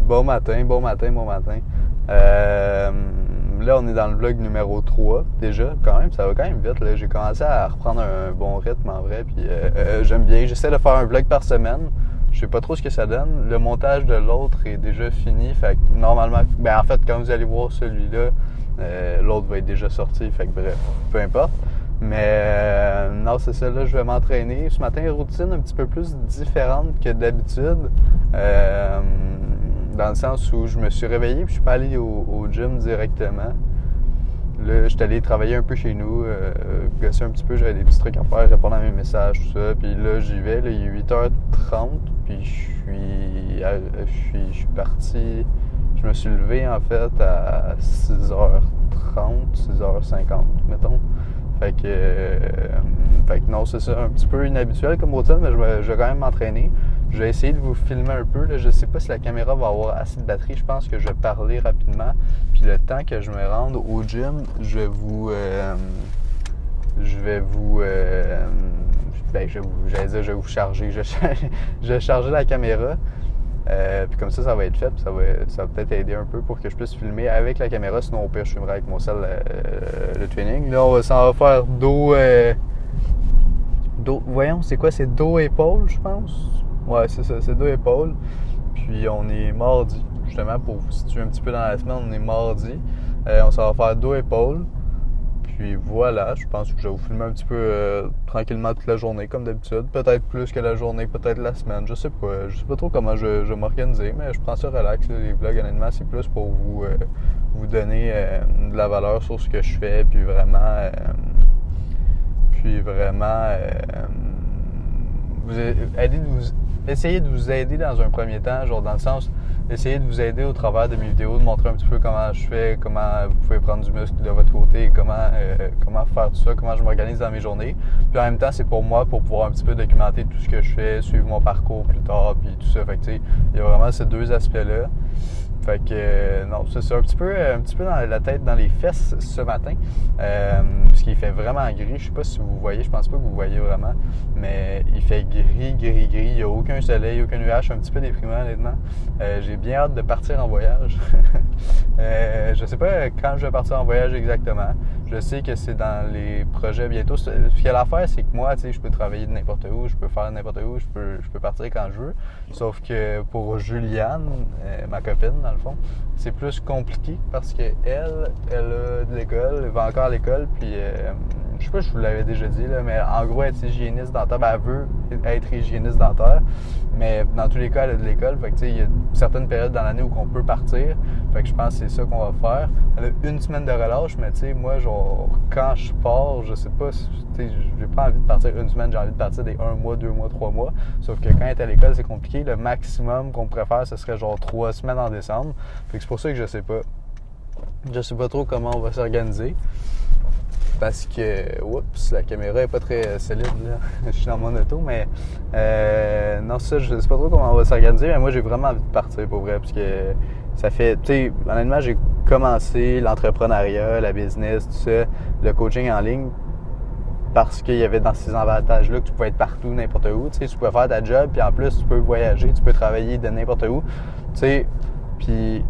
Bon matin. Là, on est dans le vlog numéro 3 déjà. Quand même, ça va quand même vite. Là. J'ai commencé à reprendre un bon rythme en vrai. Puis j'aime bien. J'essaie de faire un vlog par semaine. Je sais pas trop ce que ça donne. Le montage de l'autre est déjà fini. Fait que normalement, en fait, quand vous allez voir celui-là, l'autre va être déjà sorti. Fait que bref, peu importe. Mais non, c'est ça, là, je vais m'entraîner. Ce matin, routine un petit peu plus différente que d'habitude. Dans le sens où je me suis réveillé et je suis pas allé au gym directement. Là, j'étais allé travailler un peu chez nous, gosser un petit peu, j'avais des petits trucs à faire, répondre à mes messages, tout ça. Puis là, j'y vais, là, il est 8h30, puis je suis parti. Je me suis levé, en fait, à 6h30, 6h50, mettons. Fait que non, c'est ça, un petit peu inhabituel comme routine, mais je vais quand même m'entraîner. Je vais essayer de vous filmer un peu. Là. Je sais pas si la caméra va avoir assez de batterie. Je pense que je vais parler rapidement. Puis le temps que je me rende au gym, je vais vous charger. Je vais charger la caméra. Puis comme ça va être fait. Puis ça va peut-être aider un peu pour que je puisse filmer avec la caméra. Sinon, au pire, je filmerai avec mon cell le training. Là, ça va faire dos. Voyons, c'est quoi? C'est dos-épaule, je pense? Ouais, c'est ça, c'est dos-épaule. Puis on est mardi, justement, pour vous situer un petit peu dans la semaine, on est mardi. Ça va faire dos-épaule. Puis voilà, je pense que je vais vous filmer un petit peu tranquillement toute la journée, comme d'habitude. Peut-être plus que la journée, peut-être la semaine, je sais pas. Je sais pas trop comment je vais m'organiser, mais je prends ça relax. Là, les vlogs, honnêtement, c'est plus pour vous donner de la valeur sur ce que je fais, puis vraiment... essayer de vous aider dans un premier temps, genre dans le sens, essayer de vous aider au travers de mes vidéos, de montrer un petit peu comment je fais, comment vous pouvez prendre du muscle de votre côté, comment faire tout ça, comment je m'organise dans mes journées. Puis en même temps, c'est pour moi, pour pouvoir un petit peu documenter tout ce que je fais, suivre mon parcours plus tard, puis tout ça. Fait que tu sais, il y a vraiment ces deux aspects-là. Fait que non, c'est ça, un petit peu dans la tête, dans les fesses ce matin. Parce qu'il fait vraiment gris. Je sais pas si vous voyez, je pense pas que vous voyez vraiment. Mais il fait gris. Il n'y a aucun soleil, aucun nuage. Je suis un petit peu déprimant, honnêtement. J'ai bien hâte de partir en voyage. Je sais pas quand je vais partir en voyage exactement. Je sais que c'est dans les projets bientôt. Ce qu'il y a l'affaire, c'est que moi, tu sais, je peux travailler de n'importe où, je peux faire n'importe où, je peux partir quand je veux. Sauf que pour Juliane, ma copine, dans le fond, c'est plus compliqué parce que elle a de l'école, elle va encore à l'école, puis je sais pas si je vous l'avais déjà dit, là, mais en gros, être hygiéniste dentaire, elle veut être hygiéniste dentaire, mais dans tous les cas, elle a de l'école, fait que tu sais, il y a certaines périodes dans l'année où on peut partir, fait que je pense que c'est ça qu'on va faire. Elle a une semaine de relâche, mais tu sais, moi, genre, quand je pars, je sais pas, tu sais, j'ai pas envie de partir une semaine, j'ai envie de partir des 1 mois, 2 mois, 3 mois, sauf que quand elle est à l'école, c'est compliqué, le maximum qu'on pourrait faire, ce serait genre 3 semaines en décembre, fait que c'est pour ça que je sais pas trop comment on va s'organiser. Parce que, oups, la caméra est pas très solide, là. Je suis dans mon auto, mais non, ça, je sais pas trop comment on va s'organiser, mais moi, j'ai vraiment envie de partir, pour vrai, parce que ça fait, tu sais, honnêtement, j'ai commencé l'entrepreneuriat, la business, tout ça, le coaching en ligne, parce qu'il y avait dans ces avantages-là que tu pouvais être partout, n'importe où, tu sais, tu pouvais faire ta job, puis en plus, tu peux voyager, tu peux travailler de n'importe où, tu sais, puis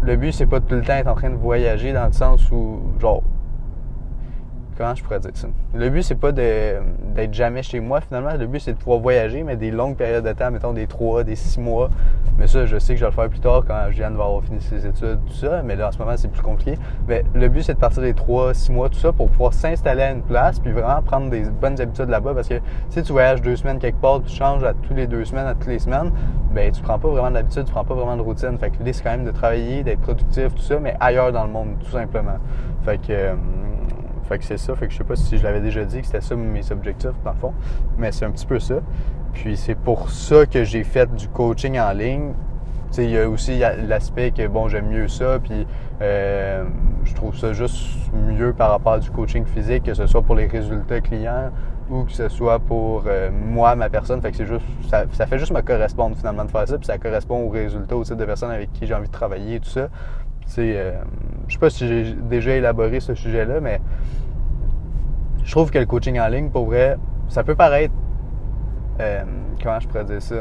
le but, c'est pas de tout le temps être en train de voyager dans le sens où, genre, comment je pourrais dire ça? Le but, c'est pas d'être jamais chez moi, finalement. Le but, c'est de pouvoir voyager, mais des longues périodes de temps, mettons des 3, des 6 mois. Mais ça, je sais que je vais le faire plus tard quand Juliane va avoir fini ses études, tout ça. Mais là, en ce moment, c'est plus compliqué. Mais le but, c'est de partir des 3, 6 mois, tout ça, pour pouvoir s'installer à une place, puis vraiment prendre des bonnes habitudes là-bas. Parce que si tu voyages 2 semaines quelque part, tu changes à tous les 2 semaines, à toutes les semaines, ben tu prends pas vraiment d'habitude, tu prends pas vraiment de routine. Fait que l'idée, c'est quand même de travailler, d'être productif, tout ça, mais ailleurs dans le monde, tout simplement. Fait que c'est ça, fait que je sais pas si je l'avais déjà dit que c'était ça mes objectifs dans le fond, mais c'est un petit peu ça. Puis c'est pour ça que j'ai fait du coaching en ligne. Tu sais, il y a aussi l'aspect que bon, j'aime mieux ça, puis je trouve ça juste mieux par rapport à du coaching physique, que ce soit pour les résultats clients ou que ce soit pour moi, ma personne. Fait que c'est juste, ça fait juste me correspondre finalement de faire ça, puis ça correspond aux résultats, au type de personnes avec qui j'ai envie de travailler et tout ça. Tu sais, je sais pas si j'ai déjà élaboré ce sujet-là, mais je trouve que le coaching en ligne, pour vrai, ça peut paraître, comment je pourrais dire ça,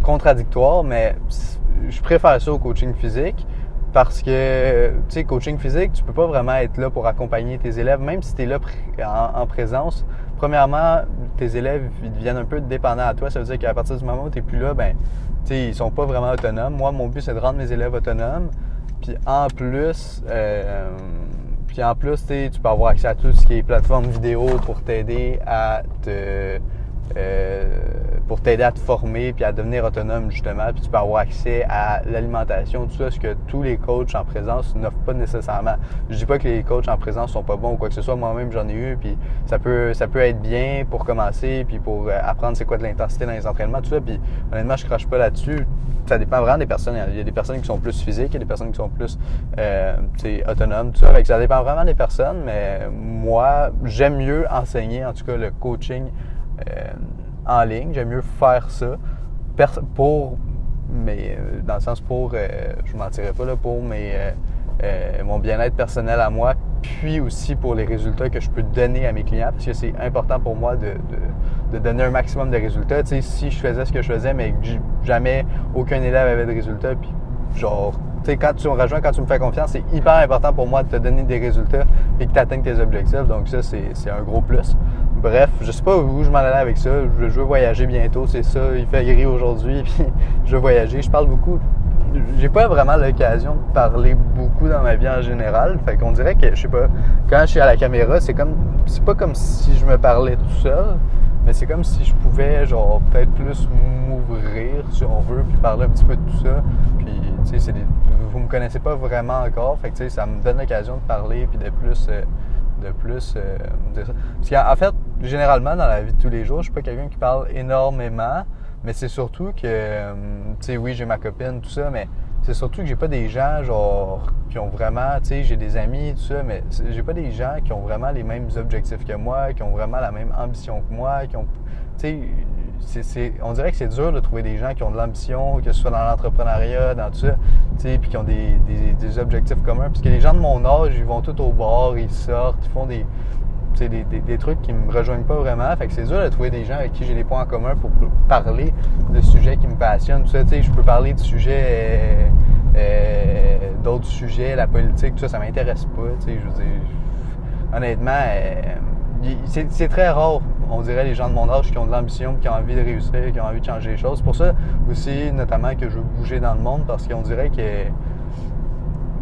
contradictoire, mais je préfère ça au coaching physique parce que, tu sais, coaching physique, tu peux pas vraiment être là pour accompagner tes élèves, même si tu es là en présence. Premièrement, tes élèves, ils deviennent un peu dépendants à toi. Ça veut dire qu'à partir du moment où tu n'es plus là, ben, tu sais, ils sont pas vraiment autonomes. Moi, mon but, c'est de rendre mes élèves autonomes. Puis en plus, tu peux avoir accès à tout ce qui est plateforme vidéo pour t'aider à te former puis à devenir autonome justement. Puis tu peux avoir accès à l'alimentation, tout ça, ce que tous les coachs en présence n'offrent pas nécessairement. Je dis pas que les coachs en présence sont pas bons ou quoi que ce soit. Moi-même, j'en ai eu, puis ça peut être bien pour commencer, puis pour apprendre c'est quoi de l'intensité dans les entraînements, tout ça. Puis honnêtement, je crache pas là-dessus. Ça dépend vraiment des personnes. Il y a des personnes qui sont plus physiques, il y a des personnes qui sont plus autonomes, tout ça. Fait que ça dépend vraiment des personnes, mais moi, j'aime mieux enseigner, en tout cas, le coaching en ligne. J'aime mieux faire ça dans le sens je ne mentirais pas, là, pour mon bien-être personnel à moi, puis aussi pour les résultats que je peux donner à mes clients, parce que c'est important pour moi de donner un maximum de résultats. Tu sais, si je faisais ce que je faisais, mais que jamais aucun élève avait de résultats, puis genre, tu sais, quand tu me rejoins, quand tu me fais confiance, c'est hyper important pour moi de te donner des résultats et que tu atteignes tes objectifs. Donc ça, c'est un gros plus. Bref, je sais pas où je m'en allais avec ça. Je veux voyager bientôt, c'est ça. Il fait gris aujourd'hui, puis je veux voyager. Je parle beaucoup. J'ai pas vraiment l'occasion de parler beaucoup dans ma vie en général. Fait qu'on dirait que, je sais pas, quand je suis à la caméra, c'est pas comme si je me parlais tout seul, mais c'est comme si je pouvais, genre, peut-être plus m'ouvrir, si on veut, puis parler un petit peu de tout ça. Puis, tu sais, vous me connaissez pas vraiment encore, fait que, tu sais, ça me donne l'occasion de parler, puis de plus dire ça. Parce qu'en fait, généralement, dans la vie de tous les jours, je suis pas quelqu'un qui parle énormément, mais c'est surtout que, tu sais, oui, j'ai ma copine, tout ça, mais c'est surtout que j'ai pas des gens, genre, qui ont vraiment, tu sais, j'ai des amis, tout ça, mais j'ai pas des gens qui ont vraiment les mêmes objectifs que moi, qui ont vraiment la même ambition que moi, qui ont, tu sais, on dirait que c'est dur de trouver des gens qui ont de l'ambition, que ce soit dans l'entrepreneuriat, dans tout ça, tu sais, puis qui ont des objectifs communs. Parce que les gens de mon âge, ils vont tout au bar, ils sortent, ils font des trucs qui me rejoignent pas vraiment. Fait que c'est dur de trouver des gens avec qui j'ai des points en commun pour parler de sujets qui me passionnent. Tout ça, tu sais, je peux parler de sujets, d'autres sujets, la politique, tout ça, ça m'intéresse pas. Tu sais, je veux dire, honnêtement, c'est très rare, on dirait, les gens de mon âge qui ont de l'ambition, qui ont envie de réussir, qui ont envie de changer les choses. C'est pour ça aussi, notamment, que je veux bouger dans le monde, parce qu'on dirait que, tu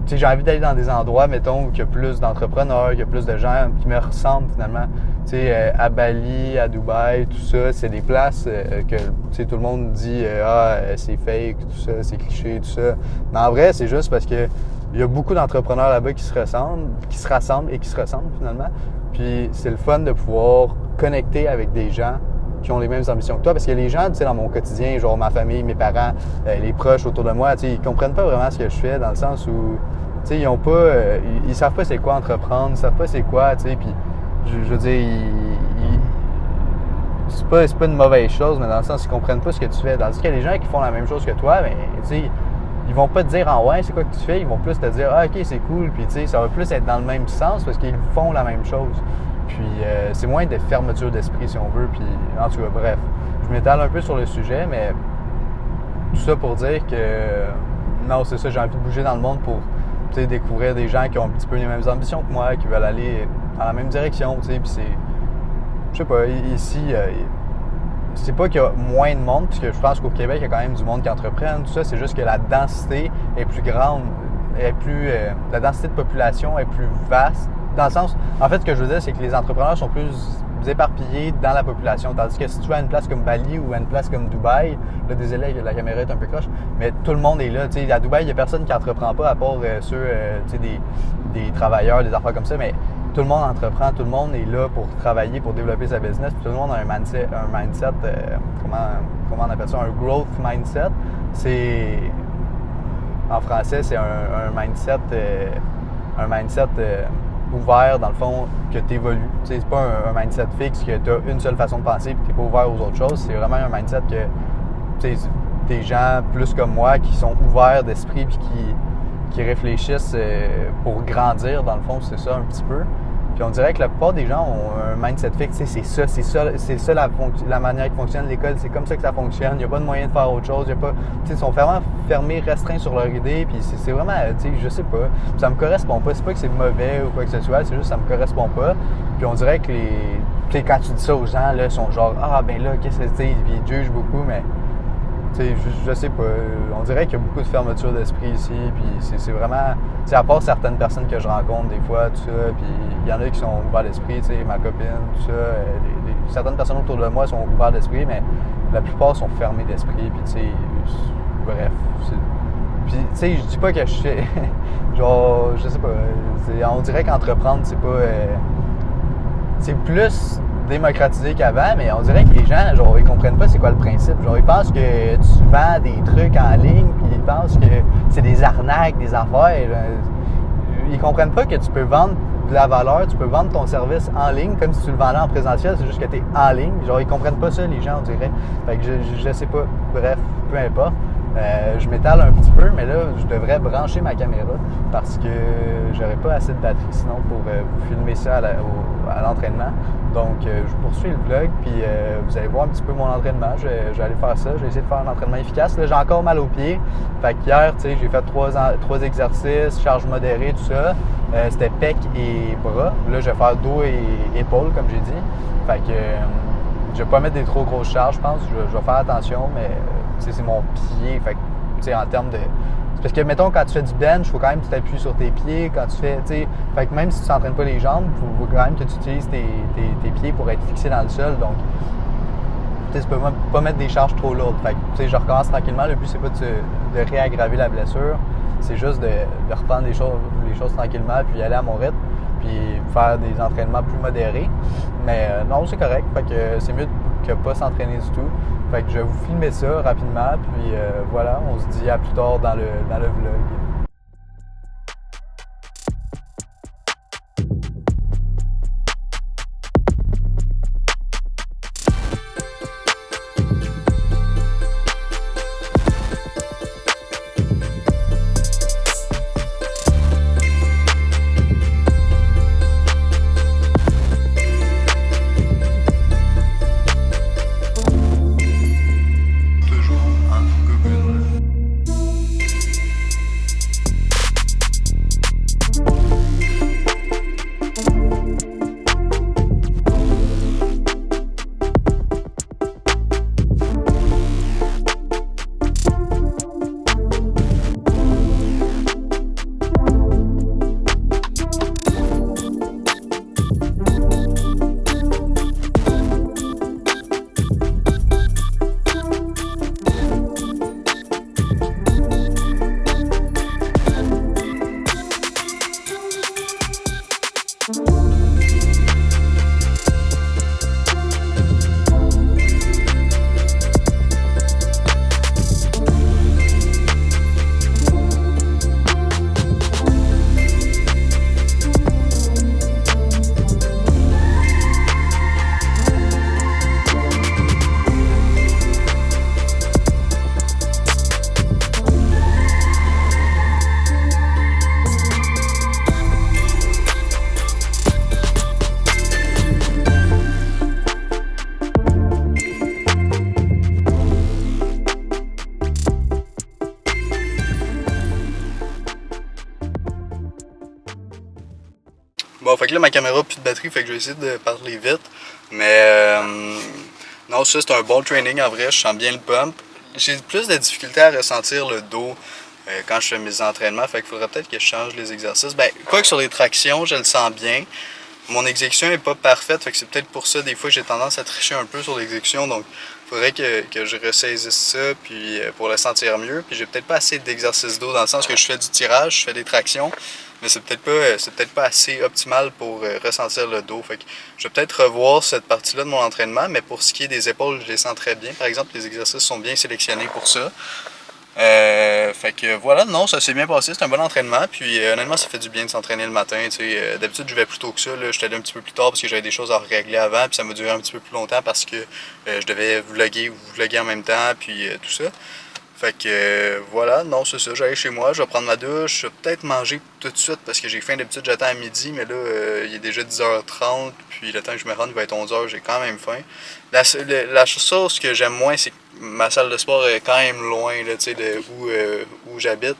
sais, j'ai envie d'aller dans des endroits, mettons, où il y a plus d'entrepreneurs, il y a plus de gens qui me ressemblent, finalement. Tu sais, à Bali, à Dubaï, tout ça, c'est des places que, tu sais, tout le monde dit c'est fake, tout ça, c'est cliché, tout ça. Mais en vrai, c'est juste parce que il y a beaucoup d'entrepreneurs là-bas qui se rassemblent, finalement. Puis c'est le fun de pouvoir connecter avec des gens qui ont les mêmes ambitions que toi. Parce que les gens, tu sais, dans mon quotidien, genre ma famille, mes parents, les proches autour de moi, tu sais, ils comprennent pas vraiment ce que je fais, dans le sens où, tu sais, ils ont pas, ils savent pas c'est quoi entreprendre, ils savent pas c'est quoi, tu sais, puis je veux dire, c'est pas une mauvaise chose, mais dans le sens qu'ils comprennent pas ce que tu fais. Tandis qu'il y a des gens qui font la même chose que toi, ben, tu sais, ils vont pas te dire ouais, c'est quoi que tu fais, ils vont plus te dire ok, c'est cool, puis tu sais, ça va plus être dans le même sens parce qu'ils font la même chose. Puis c'est moins de fermeture d'esprit si on veut, puis en tout cas, bref, je m'étale un peu sur le sujet, mais tout ça pour dire que non, c'est ça, j'ai envie de bouger dans le monde pour, tu sais, découvrir des gens qui ont un petit peu les mêmes ambitions que moi, qui veulent aller dans la même direction, tu sais, puis c'est, je sais pas, ici, c'est pas qu'il y a moins de monde, puisque je pense qu'au Québec, il y a quand même du monde qui entreprennent, tout ça, c'est juste que la densité est plus grande, la densité de population est plus vaste, dans le sens, en fait, ce que je veux dire, c'est que les entrepreneurs sont plus éparpillés dans la population, tandis que si tu vas à une place comme Bali ou à une place comme Dubaï, là, désolé, la caméra est un peu croche, mais tout le monde est là, tu sais, à Dubaï, il y a personne qui entreprend pas, à part ceux, tu sais, des travailleurs, des affaires comme ça, mais tout le monde entreprend, tout le monde est là pour travailler, pour développer sa business, puis tout le monde a un mindset, comment on appelle ça, un growth mindset. C'est, en français, c'est un mindset ouvert, dans le fond, que tu évolues. Tu sais, c'est pas un mindset fixe que tu as une seule façon de penser et que tu n'es pas ouvert aux autres choses. C'est vraiment un mindset que, tu sais, des gens plus comme moi qui sont ouverts d'esprit puis qui réfléchissent pour grandir, dans le fond, c'est ça un petit peu. Puis on dirait que la plupart des gens ont un mindset fixe, c'est ça la manière qui fonctionne l'école, c'est comme ça que ça fonctionne, il n'y a pas de moyen de faire autre chose, ils sont vraiment fermés, restreints sur leur idée, puis c'est vraiment, je sais pas, ça me correspond pas, c'est pas que c'est mauvais ou quoi que ce soit, c'est juste que ça me correspond pas. Puis on dirait que quand tu dis ça aux gens, là, ils sont genre, ah ben là, qu'est-ce que c'est, puis ils jugent beaucoup, mais je sais pas, on dirait qu'il y a beaucoup de fermeture d'esprit ici, puis c'est vraiment, à part certaines personnes que je rencontre des fois, tout ça, puis il y en a qui sont ouverts d'esprit, ma copine, tout ça, certaines personnes autour de moi sont ouvertes d'esprit, mais la plupart sont fermés d'esprit, puis bref, puis je dis pas que je sais, genre, je sais pas, on dirait qu'entreprendre, c'est pas, c'est plus démocratisé qu'avant, mais on dirait que les gens, genre, ils comprennent pas c'est quoi le principe. Genre, ils pensent que tu vends des trucs en ligne, puis ils pensent que c'est des arnaques, des affaires. Ils comprennent pas que tu peux vendre de la valeur, tu peux vendre ton service en ligne comme si tu le vendais en présentiel, c'est juste que tu es en ligne. Genre, ils comprennent pas ça, les gens, on dirait. Fait que je sais pas. Bref, peu importe. Je m'étale un petit peu, mais là, je devrais brancher ma caméra parce que j'aurais pas assez de batterie sinon pour vous filmer ça à l'entraînement. Donc, je poursuis le vlog, puis vous allez voir un petit peu mon entraînement. Je vais aller faire ça. Je vais essayer de faire un entraînement efficace. Là, j'ai encore mal aux pieds. Fait qu'hier, j'ai fait 3 exercices, charge modérée, tout ça. C'était pec et bras. Là, je vais faire dos et épaules, comme j'ai dit. Fait que je vais pas mettre des trop grosses charges, je pense. Je vais faire attention, mais c'est mon pied. Fait que, en termes de... C'est parce que, mettons, quand tu fais du bench, il faut quand même que tu t'appuies sur tes pieds. Quand tu fais, fait que même si tu t'entraînes pas les jambes, il faut quand même que tu utilises tes pieds pour être fixé dans le sol. Donc, tu peux pas mettre des charges trop lourdes. Fait que, je recommence tranquillement. Le but, c'est pas de réaggraver la blessure. C'est juste de reprendre les choses tranquillement, puis aller à mon rythme, puis faire des entraînements plus modérés. Mais non, c'est correct. Fait que c'est mieux que pas s'entraîner du tout. Fait que je vais vous filmer ça rapidement, puis voilà, on se dit à plus tard dans le vlog. Bon, fait que là, ma caméra n'a plus de batterie, fait que je vais essayer de parler vite. Mais non, ça, c'est un bon training en vrai, je sens bien le pump. J'ai plus de difficulté à ressentir le dos quand je fais mes entraînements, fait qu'il faudrait peut-être que je change les exercices. Ben, quoi que sur les tractions, je le sens bien. Mon exécution n'est pas parfaite, fait que c'est peut-être pour ça, des fois, j'ai tendance à tricher un peu sur l'exécution. Donc, il faudrait que je ressaisisse ça puis, pour le sentir mieux. Puis, j'ai peut-être pas assez d'exercices dos dans le sens que je fais du tirage, je fais des tractions. Mais c'est peut-être pas assez optimal pour ressentir le dos. Fait que je vais peut-être revoir cette partie-là de mon entraînement, mais pour ce qui est des épaules, je les sens très bien. Par exemple, les exercices sont bien sélectionnés pour ça. Fait que voilà, non, ça s'est bien passé, c'est un bon entraînement. Puis honnêtement, ça fait du bien de s'entraîner le matin. D'habitude, je vais plus tôt que ça. Là, j'étais allé un petit peu plus tard parce que j'avais des choses à régler avant. Puis ça m'a duré un petit peu plus longtemps parce que je devais vlogger en même temps, puis tout ça. Fait que voilà, non, c'est ça. J'arrive chez moi, je vais prendre ma douche, je vais peut-être manger tout de suite parce que j'ai faim. D'habitude, j'attends à midi, mais là, il est déjà 10h30, puis le temps que je me rende, il va être 11h, j'ai quand même faim. La chose que j'aime moins, c'est que ma salle de sport est quand même loin là, de où j'habite.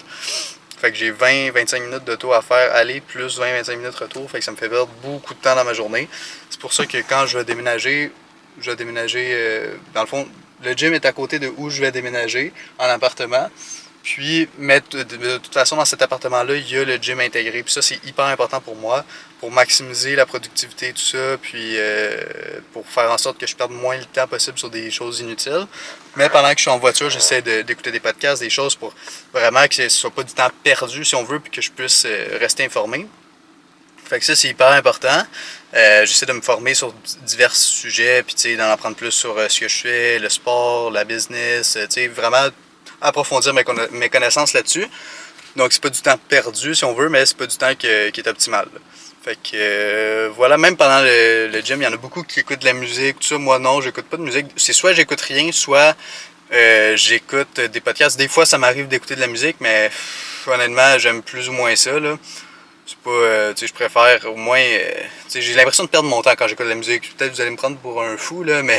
Fait que j'ai 20-25 minutes de tour à faire aller, plus 20-25 minutes retour. Fait que ça me fait perdre beaucoup de temps dans ma journée. C'est pour ça que quand je vais déménager, dans le fond, le gym est à côté de où je vais déménager, en appartement. Puis, mais de toute façon, dans cet appartement-là, il y a le gym intégré. Puis ça, c'est hyper important pour moi, pour maximiser la productivité et tout ça, puis pour faire en sorte que je perde moins le temps possible sur des choses inutiles. Mais pendant que je suis en voiture, j'essaie d'écouter des podcasts, des choses pour vraiment que ce soit pas du temps perdu, si on veut, puis que je puisse rester informé. Fait que ça, c'est hyper important. J'essaie de me former sur divers sujets, puis d'en apprendre plus sur ce que je fais, le sport, la business, vraiment approfondir mes connaissances là-dessus. Donc, c'est pas du temps perdu, si on veut, mais c'est pas du temps qui est optimal. Fait que voilà, même pendant le gym, il y en a beaucoup qui écoutent de la musique, tout ça. Moi, non, j'écoute pas de musique. C'est soit j'écoute rien, soit j'écoute des podcasts. Des fois, ça m'arrive d'écouter de la musique, mais honnêtement, j'aime plus ou moins ça, là. C'est pas, tu sais, je préfère au moins, tu sais, j'ai l'impression de perdre mon temps quand j'écoute de la musique. Peut-être que vous allez me prendre pour un fou, là, mais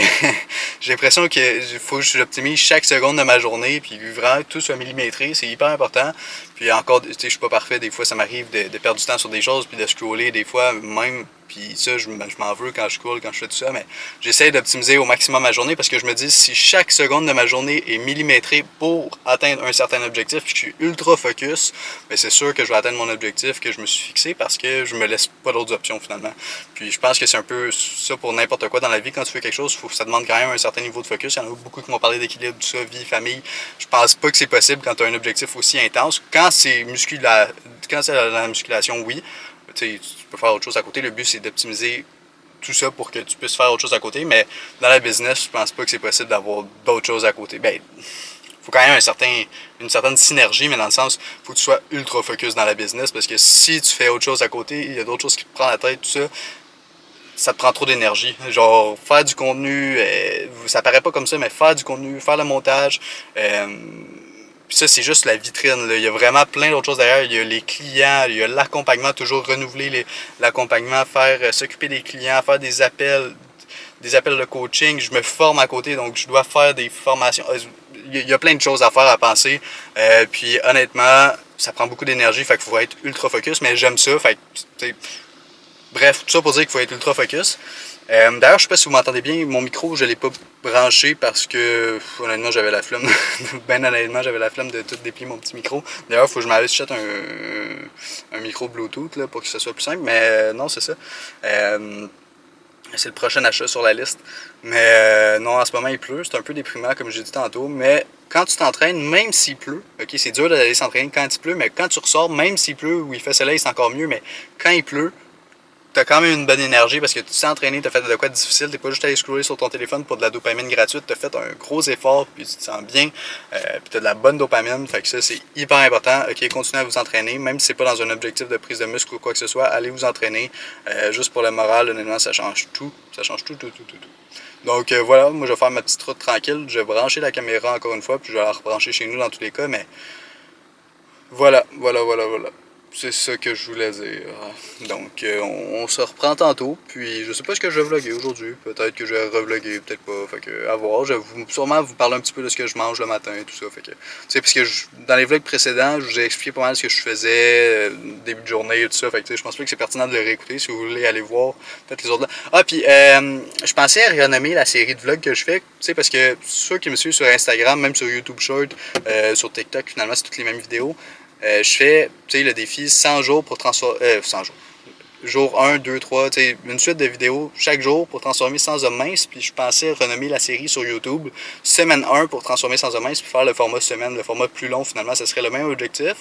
j'ai l'impression qu'il faut que j'optimise chaque seconde de ma journée, puis vraiment que tout soit millimétré, c'est hyper important. Puis encore, tu sais, je suis pas parfait, des fois ça m'arrive de perdre du temps sur des choses, puis de scroller des fois même, puis ça, je m'en veux quand je scroll, quand je fais tout ça, mais j'essaie d'optimiser au maximum ma journée parce que je me dis, si chaque seconde de ma journée est millimétrée pour atteindre un certain objectif, puis que je suis ultra focus, ben c'est sûr que je vais atteindre mon objectif que je me suis fixé parce que je me laisse pas d'autres options finalement. Puis je pense que c'est un peu ça pour n'importe quoi dans la vie. Quand tu fais quelque chose, ça demande quand même un certain niveau de focus. Il y en a beaucoup qui m'ont parlé d'équilibre, tout ça, vie, famille. Je pense pas que c'est possible quand tu as un objectif aussi intense. Quand c'est la musculation, oui. Tu peux faire autre chose à côté. Le but, c'est d'optimiser tout ça pour que tu puisses faire autre chose à côté. Mais dans la business, je pense pas que c'est possible d'avoir d'autres choses à côté. Ben, faut quand même une certaine synergie, mais dans le sens, faut que tu sois ultra focus dans la business parce que si tu fais autre chose à côté, il y a d'autres choses qui te prennent la tête, tout ça, ça te prend trop d'énergie. Genre, faire du contenu, ça paraît pas comme ça, mais faire du contenu, faire le montage, puis ça, c'est juste la vitrine, là. Il y a vraiment plein d'autres choses derrière. Il y a les clients, il y a l'accompagnement, toujours renouveler l'accompagnement, faire s'occuper des clients, faire des appels de coaching. Je me forme à côté, donc je dois faire des formations. Il y a plein de choses à faire, à penser. Puis honnêtement, ça prend beaucoup d'énergie, fait qu'il faut être ultra focus, mais j'aime ça. Fait que, bref, tout ça pour dire qu'il faut être ultra focus. D'ailleurs, je sais pas si vous m'entendez bien, mon micro, je l'ai pas branché parce que, honnêtement, j'avais la flemme. Ben honnêtement, j'avais la flemme de tout déplier mon petit micro. D'ailleurs, il faut que je m'aille chercher un micro Bluetooth là, pour que ce soit plus simple. Mais non, c'est ça. C'est le prochain achat sur la liste. Mais non, en ce moment, il pleut. C'est un peu déprimant, comme j'ai dit tantôt. Mais quand tu t'entraînes, même s'il pleut, ok, c'est dur d'aller s'entraîner quand il pleut, mais quand tu ressors, même s'il pleut ou il fait soleil, c'est encore mieux. Mais quand il pleut, t'as quand même une bonne énergie parce que tu t'es entraîné, t'as fait de quoi de difficile, t'es pas juste allé scroller sur ton téléphone pour de la dopamine gratuite, t'as fait un gros effort, puis tu te sens bien, puis t'as de la bonne dopamine, fait que ça c'est hyper important. Ok, continuez à vous entraîner, même si c'est pas dans un objectif de prise de muscle ou quoi que ce soit, allez vous entraîner, juste pour le moral, honnêtement, ça change tout, tout. Donc voilà, moi je vais faire ma petite route tranquille, je vais brancher la caméra encore une fois, puis je vais la rebrancher chez nous dans tous les cas, mais voilà. C'est ça que je voulais dire. Donc, on se reprend tantôt. Puis, je sais pas ce que je vais vlogger aujourd'hui. Peut-être que je vais revlogger, peut-être pas. Fait que, à voir. Je vais sûrement vous parler un petit peu de ce que je mange le matin et tout ça. Fait que, tu sais, parce que dans les vlogs précédents, je vous ai expliqué pas mal ce que je faisais, début de journée et tout ça. Fait que, je pense pas que c'est pertinent de le réécouter si vous voulez aller voir peut-être les autres là. Ah, puis, je pensais à renommer la série de vlogs que je fais. Tu sais, parce que ceux qui me suivent sur Instagram, même sur YouTube Short, sur TikTok, finalement, c'est toutes les mêmes vidéos. Je fais le défi 100 jours pour transformer. 100 jours. Jour 1, 2, 3, une suite de vidéos chaque jour pour transformer 100 hommes minces. Puis je pensais renommer la série sur YouTube semaine 1 pour transformer 100 hommes minces. Puis faire le format semaine, le format plus long finalement. Ça serait le même objectif,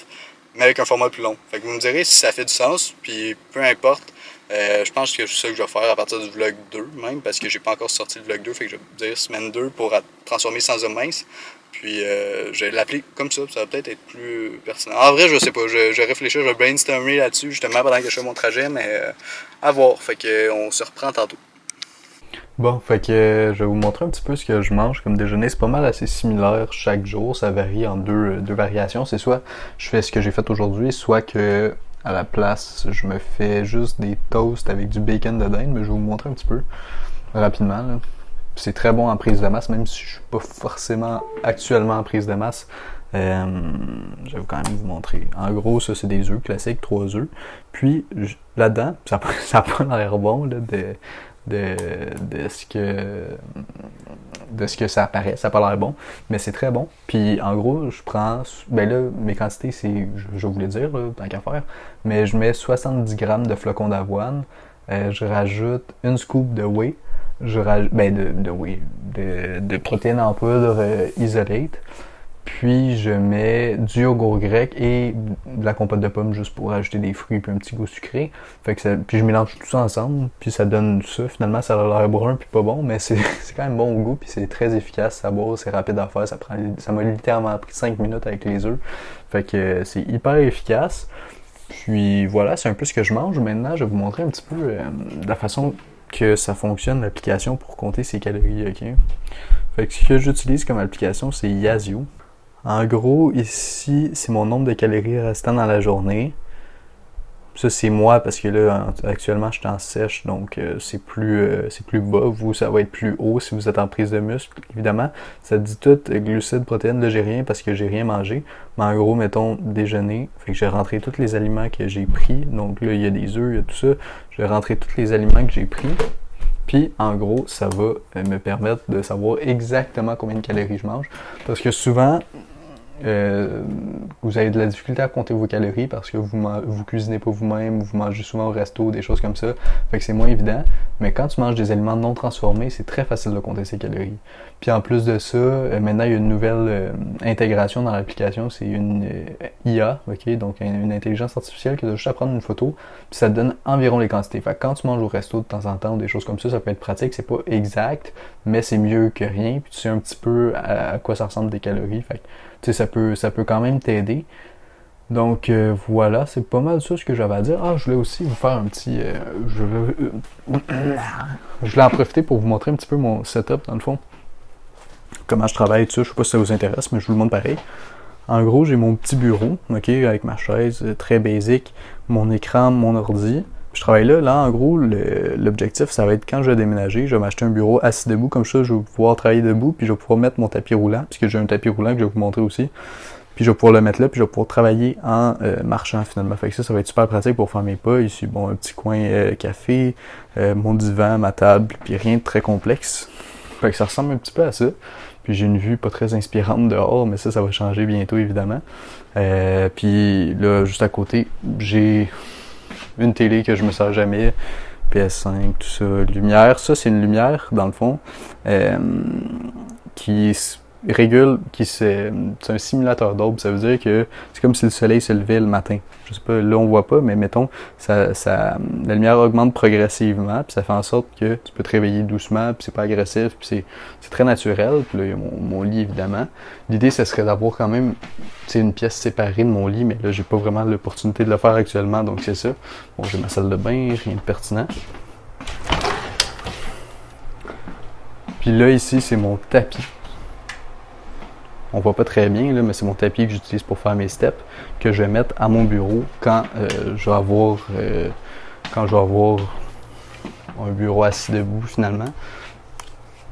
mais avec un format plus long. Fait que vous me direz si ça fait du sens. Puis peu importe. Je pense que c'est ça que je vais faire à partir du vlog 2 même, parce que j'ai pas encore sorti le vlog 2, fait que je vais vous dire semaine 2 pour transformer 100 hommes minces. Puis je vais l'appeler comme ça va peut-être être plus pertinent. En vrai, je sais pas, je réfléchis, je vais brainstormer là-dessus justement pendant que je fais mon trajet, mais à voir. Fait que on se reprend tantôt. Bon, fait que je vais vous montrer un petit peu ce que je mange comme déjeuner. C'est pas mal assez similaire chaque jour. Ça varie en deux variations. C'est soit je fais ce que j'ai fait aujourd'hui, soit que à la place, je me fais juste des toasts avec du bacon de dinde. Mais je vais vous montrer un petit peu rapidement, là. C'est très bon en prise de masse, même si je suis pas forcément actuellement en prise de masse. Je vais quand même vous montrer. En gros, ça c'est des œufs classiques, 3 œufs. Puis là-dedans, ça a pas l'air bon là, de, de ce que de ce que ça apparaît, ça a pas l'air bon, mais c'est très bon. Puis en gros, je prends, ben là, mes quantités, c'est, je voulais dire, là, tant qu'à faire, mais je mets 70 grammes de flocons d'avoine, je rajoute une scoop de whey, je rajoute, ben de whey, de protéines en poudre isolate, puis je mets du yogourt grec et de la compote de pommes juste pour ajouter des fruits et un petit goût sucré. Fait que ça, puis je mélange tout ça ensemble, puis ça donne ça. Finalement, ça a l'air brun puis pas bon, mais c'est quand même bon au goût, puis c'est très efficace, ça boit, c'est rapide à faire, ça m'a littéralement pris 5 minutes avec les œufs. Fait que c'est hyper efficace. Puis voilà, c'est un peu ce que je mange. Maintenant, je vais vous montrer un petit peu la façon que ça fonctionne, l'application pour compter ses calories, ok? Fait que ce que j'utilise comme application, c'est Yazio. En gros, ici, c'est mon nombre de calories restant dans la journée. Ça, c'est moi parce que là, actuellement, je suis en sèche, donc c'est plus bas. Vous, ça va être plus haut si vous êtes en prise de muscle, évidemment. Ça dit tout, glucides, protéines. Là, j'ai rien parce que j'ai rien mangé. Mais en gros, mettons, déjeuner. Fait que j'ai rentré tous les aliments que j'ai pris. Donc là, il y a des œufs, il y a tout ça. Je vais rentrer tous les aliments que j'ai pris. Puis, en gros, ça va me permettre de savoir exactement combien de calories je mange. Parce que souvent, vous avez de la difficulté à compter vos calories parce que vous cuisinez pas vous-même, vous mangez souvent au resto, des choses comme ça. Fait que c'est moins évident. Mais quand tu manges des aliments non transformés, c'est très facile de compter ses calories. Puis en plus de ça, maintenant il y a une nouvelle intégration dans l'application, c'est une IA, ok, donc une intelligence artificielle qui doit juste à prendre une photo, puis ça te donne environ les quantités. Fait que quand tu manges au resto de temps en temps ou des choses comme ça peut être pratique, c'est pas exact, mais c'est mieux que rien, puis tu sais un petit peu à quoi ça ressemble des calories. Fait que tu sais, ça peut quand même t'aider. Donc voilà, c'est pas mal ça ce que j'avais à dire. Ah, je voulais aussi vous faire un petit... je voulais en profiter pour vous montrer un petit peu mon setup dans le fond. Comment je travaille, tout ça. Je sais pas si ça vous intéresse, mais je vous le montre pareil. En gros, j'ai mon petit bureau, ok, avec ma chaise, très basique, mon écran, mon ordi. Je travaille là. Là, en gros, l'objectif, ça va être quand je vais déménager, je vais m'acheter un bureau assis debout, comme ça, je vais pouvoir travailler debout, puis je vais pouvoir mettre mon tapis roulant, puisque j'ai un tapis roulant que je vais vous montrer aussi. Puis je vais pouvoir le mettre là, puis je vais pouvoir travailler en marchant finalement. Fait que ça va être super pratique pour faire mes pas. Ici, bon, un petit coin café, mon divan, ma table, puis rien de très complexe. Fait que ça ressemble un petit peu à ça. Puis j'ai une vue pas très inspirante dehors, mais ça va changer bientôt évidemment. Puis là, juste à côté, j'ai une télé que je me sers jamais, PS5, tout ça, lumière. Ça, c'est une lumière, dans le fond, qui régule, c'est un simulateur d'aube. Ça veut dire que c'est comme si le soleil se levait le matin. Je sais pas, là on voit pas, mais mettons, la lumière augmente progressivement, puis ça fait en sorte que tu peux te réveiller doucement, puis c'est pas agressif, puis c'est très naturel. Puis là, il y a mon lit, évidemment. L'idée, ce serait d'avoir quand même une pièce séparée de mon lit, mais là, j'ai pas vraiment l'opportunité de le faire actuellement, donc c'est ça. Bon, j'ai ma salle de bain, rien de pertinent. Puis là, ici, c'est mon tapis. On voit pas très bien, là, mais c'est mon tapis que j'utilise pour faire mes steps, que je vais mettre à mon bureau quand je vais avoir un bureau assis debout finalement.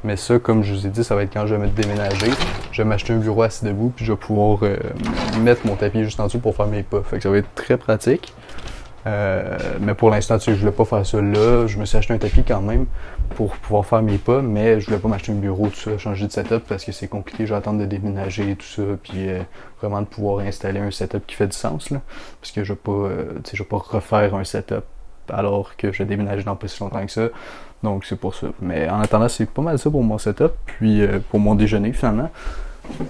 Mais ça, comme je vous ai dit, ça va être quand je vais me déménager. Je vais m'acheter un bureau assis debout, puis je vais pouvoir mettre mon tapis juste en dessous pour faire mes pas. Fait que ça va être très pratique. Mais pour l'instant, tu sais, je voulais pas faire ça là. Je me suis acheté un tapis quand même pour pouvoir faire mes pas, mais je voulais pas m'acheter un bureau, tout ça, changer de setup parce que c'est compliqué. Je vais attendre de déménager et tout ça, puis vraiment de pouvoir installer un setup qui fait du sens là, parce que je vais pas refaire un setup alors que je vais déménager dans pas si longtemps que ça. Donc c'est pour ça. Mais en attendant, c'est pas mal ça pour mon setup, puis pour mon déjeuner finalement.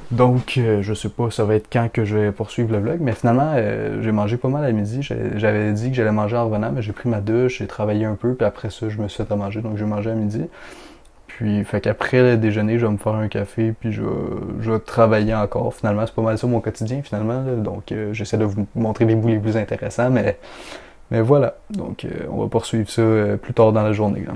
Donc, je sais pas, ça va être quand que je vais poursuivre le vlog, mais finalement, j'ai mangé pas mal à midi. J'avais dit que j'allais manger en revenant, mais j'ai pris ma douche, j'ai travaillé un peu, puis après ça, je me suis fait à manger, donc j'ai mangé à midi. Puis, fait qu'après le déjeuner, je vais me faire un café, puis je vais travailler encore. Finalement, c'est pas mal ça mon quotidien, finalement, là. Donc, j'essaie de vous montrer les bouts les plus intéressants, mais voilà. Donc, on va poursuivre ça plus tard dans la journée, là.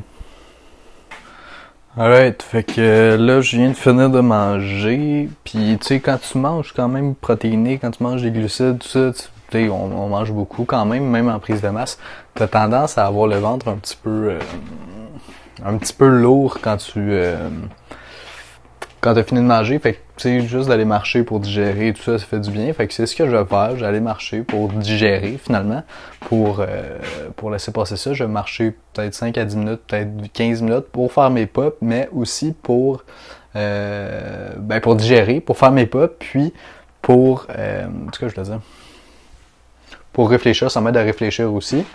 Alright, fait que là, je viens de finir de manger, puis tu sais, quand tu manges quand même protéiné, quand tu manges des glucides, tout ça, tu sais, on mange beaucoup quand même en prise de masse, t'as tendance à avoir le ventre un petit peu lourd quand t'as fini de manger, fait que tu sais, juste d'aller marcher pour digérer, tout ça, ça fait du bien. Fait que c'est ce que je vais faire, je vais aller marcher pour digérer finalement, pour laisser passer ça. Je vais marcher peut-être 5 à 10 minutes, peut-être 15 minutes pour faire mes pops, mais aussi pour digérer, pour faire mes pops, puis ce que je voulais dire, pour réfléchir, ça m'aide à réfléchir aussi.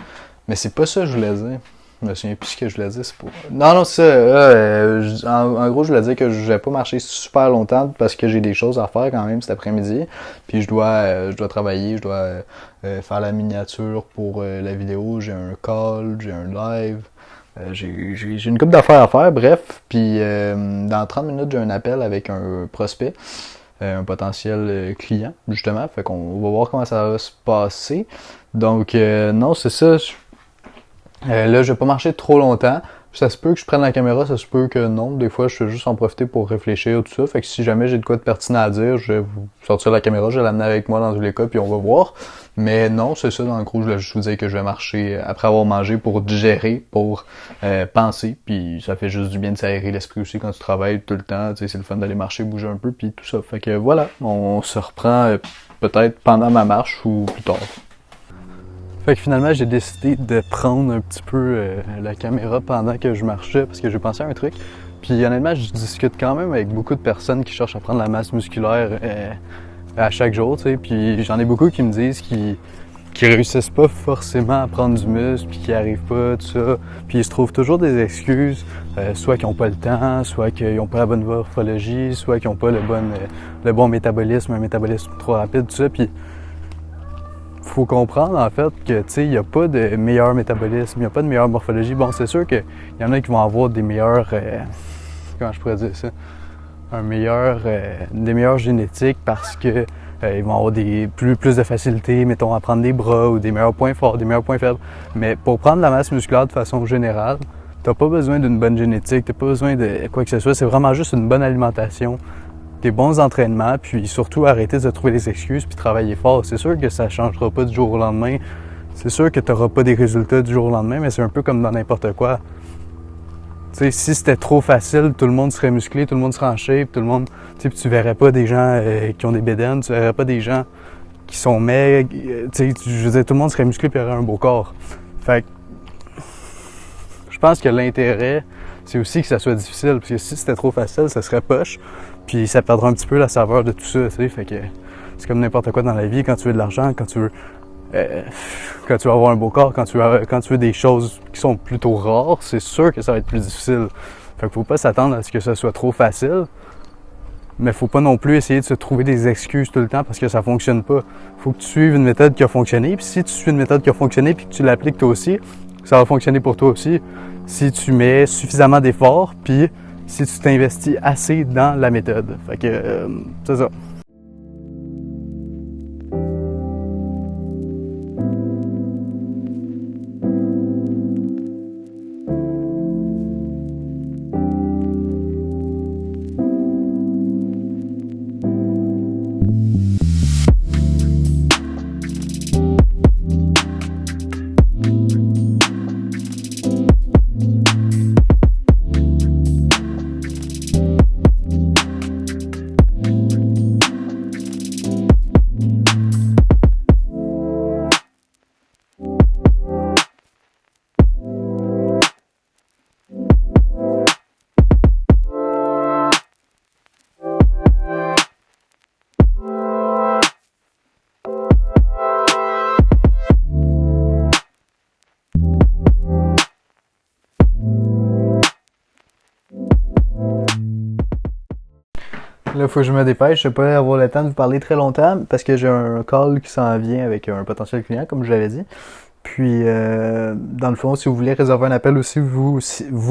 Mais c'est pas ça que je voulais dire. Je me souviens plus ce que je voulais dire, c'est pour... Non, c'est ça. En gros, je voulais dire que je vais pas marcher super longtemps parce que j'ai des choses à faire quand même cet après-midi. Puis je dois travailler, je dois faire la miniature pour la vidéo. J'ai un call, j'ai un live. J'ai une couple d'affaires à faire, bref. Puis dans 30 minutes, j'ai un appel avec un prospect, un potentiel client, justement. Fait qu'on va voir comment ça va se passer. Donc, non, c'est ça. Là, je vais pas marcher trop longtemps. Ça se peut que je prenne la caméra, ça se peut que non. Des fois, je vais juste en profiter pour réfléchir, tout ça. Fait que si jamais j'ai de quoi de pertinent à dire, je vais vous sortir la caméra, je vais l'amener avec moi dans tous les cas, puis on va voir. Mais non, c'est ça, dans le gros, je voulais juste vous dire que je vais marcher après avoir mangé pour digérer, pour penser. Puis ça fait juste du bien de s'aérer l'esprit aussi quand tu travailles tout le temps. Tu sais, c'est le fun d'aller marcher, bouger un peu, puis tout ça. Fait que voilà, on se reprend peut-être pendant ma marche ou plus tard. Fait que finalement, j'ai décidé de prendre un petit peu la caméra pendant que je marchais parce que j'ai pensé à un truc. Puis honnêtement, je discute quand même avec beaucoup de personnes qui cherchent à prendre la masse musculaire à chaque jour, tu sais. Puis j'en ai beaucoup qui me disent qu'ils réussissent pas forcément à prendre du muscle, puis qu'ils arrivent pas, tout ça. Puis ils se trouvent toujours des excuses, soit qu'ils ont pas le temps, soit qu'ils ont pas la bonne morphologie, soit qu'ils ont pas le bon métabolisme, un métabolisme trop rapide, tout ça. Puis faut comprendre en fait que tu sais, il n'y a pas de meilleur métabolisme, il n'y a pas de meilleure morphologie. Bon, c'est sûr qu'il y en a qui vont avoir des meilleurs, comment je pourrais dire ça, des meilleures génétiques parce que ils vont avoir plus de facilité, mettons, à prendre des bras ou des meilleurs points forts, des meilleurs points faibles. Mais pour prendre la masse musculaire de façon générale, t'as pas besoin d'une bonne génétique, t'as pas besoin de quoi que ce soit, c'est vraiment juste une bonne alimentation, des bons entraînements, puis surtout arrêter de se trouver des excuses puis travailler fort. C'est sûr que ça changera pas du jour au lendemain. C'est sûr que tu n'auras pas des résultats du jour au lendemain, mais c'est un peu comme dans n'importe quoi. Tu sais, si c'était trop facile, tout le monde serait musclé, tout le monde serait en shape, tout le monde... Tu sais, tu verrais pas des gens qui ont des bédaines, tu verrais pas des gens qui sont maigres. Tu sais, je veux dire, tout le monde serait musclé et aurait un beau corps. Fait que je pense que l'intérêt, c'est aussi que ça soit difficile, parce que si c'était trop facile, ça serait poche, puis ça perdra un petit peu la saveur de tout ça, tu sais, fait que c'est comme n'importe quoi dans la vie, quand tu veux de l'argent, quand tu veux avoir un beau corps, quand tu veux des choses qui sont plutôt rares, c'est sûr que ça va être plus difficile. Fait qu'il faut pas s'attendre à ce que ça soit trop facile, mais faut pas non plus essayer de se trouver des excuses tout le temps parce que ça fonctionne pas. Faut que tu suives une méthode qui a fonctionné, puis si tu suis une méthode qui a fonctionné puis que tu l'appliques toi aussi, ça va fonctionner pour toi aussi. Si tu mets suffisamment d'efforts, puis si tu t'investis assez dans la méthode. Fait que c'est ça. Là, il faut que je me dépêche. Je ne vais pas avoir le temps de vous parler très longtemps parce que j'ai un call qui s'en vient avec un potentiel client, comme je l'avais dit. Puis, dans le fond, si vous voulez réserver un appel aussi, vous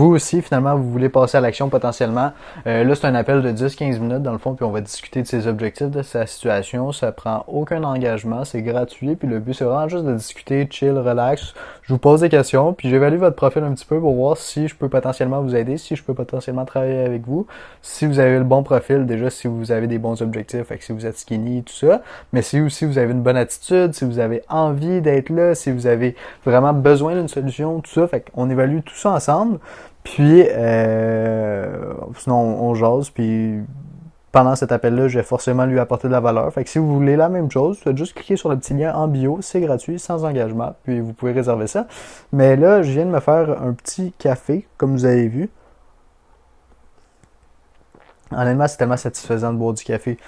aussi, finalement, vous voulez passer à l'action potentiellement, là, c'est un appel de 10-15 minutes, dans le fond, puis on va discuter de ses objectifs, de sa situation. Ça prend aucun engagement, c'est gratuit, puis le but, c'est vraiment juste de discuter, chill, relax. Je vous pose des questions, puis j'évalue votre profil un petit peu pour voir si je peux potentiellement vous aider, si je peux potentiellement travailler avec vous, si vous avez le bon profil, déjà, si vous avez des bons objectifs, fait que si vous êtes skinny, tout ça, mais si aussi vous avez une bonne attitude, si vous avez envie d'être là, si vous avez vraiment besoin d'une solution, tout ça. Fait qu'on évalue tout ça ensemble. Puis, sinon, on jase. Puis, pendant cet appel-là, je vais forcément lui apporter de la valeur. Fait que si vous voulez la même chose, vous faites juste cliquer sur le petit lien en bio. C'est gratuit, sans engagement. Puis, vous pouvez réserver ça. Mais là, je viens de me faire un petit café, comme vous avez vu. Honnêtement, c'est tellement satisfaisant de boire du café.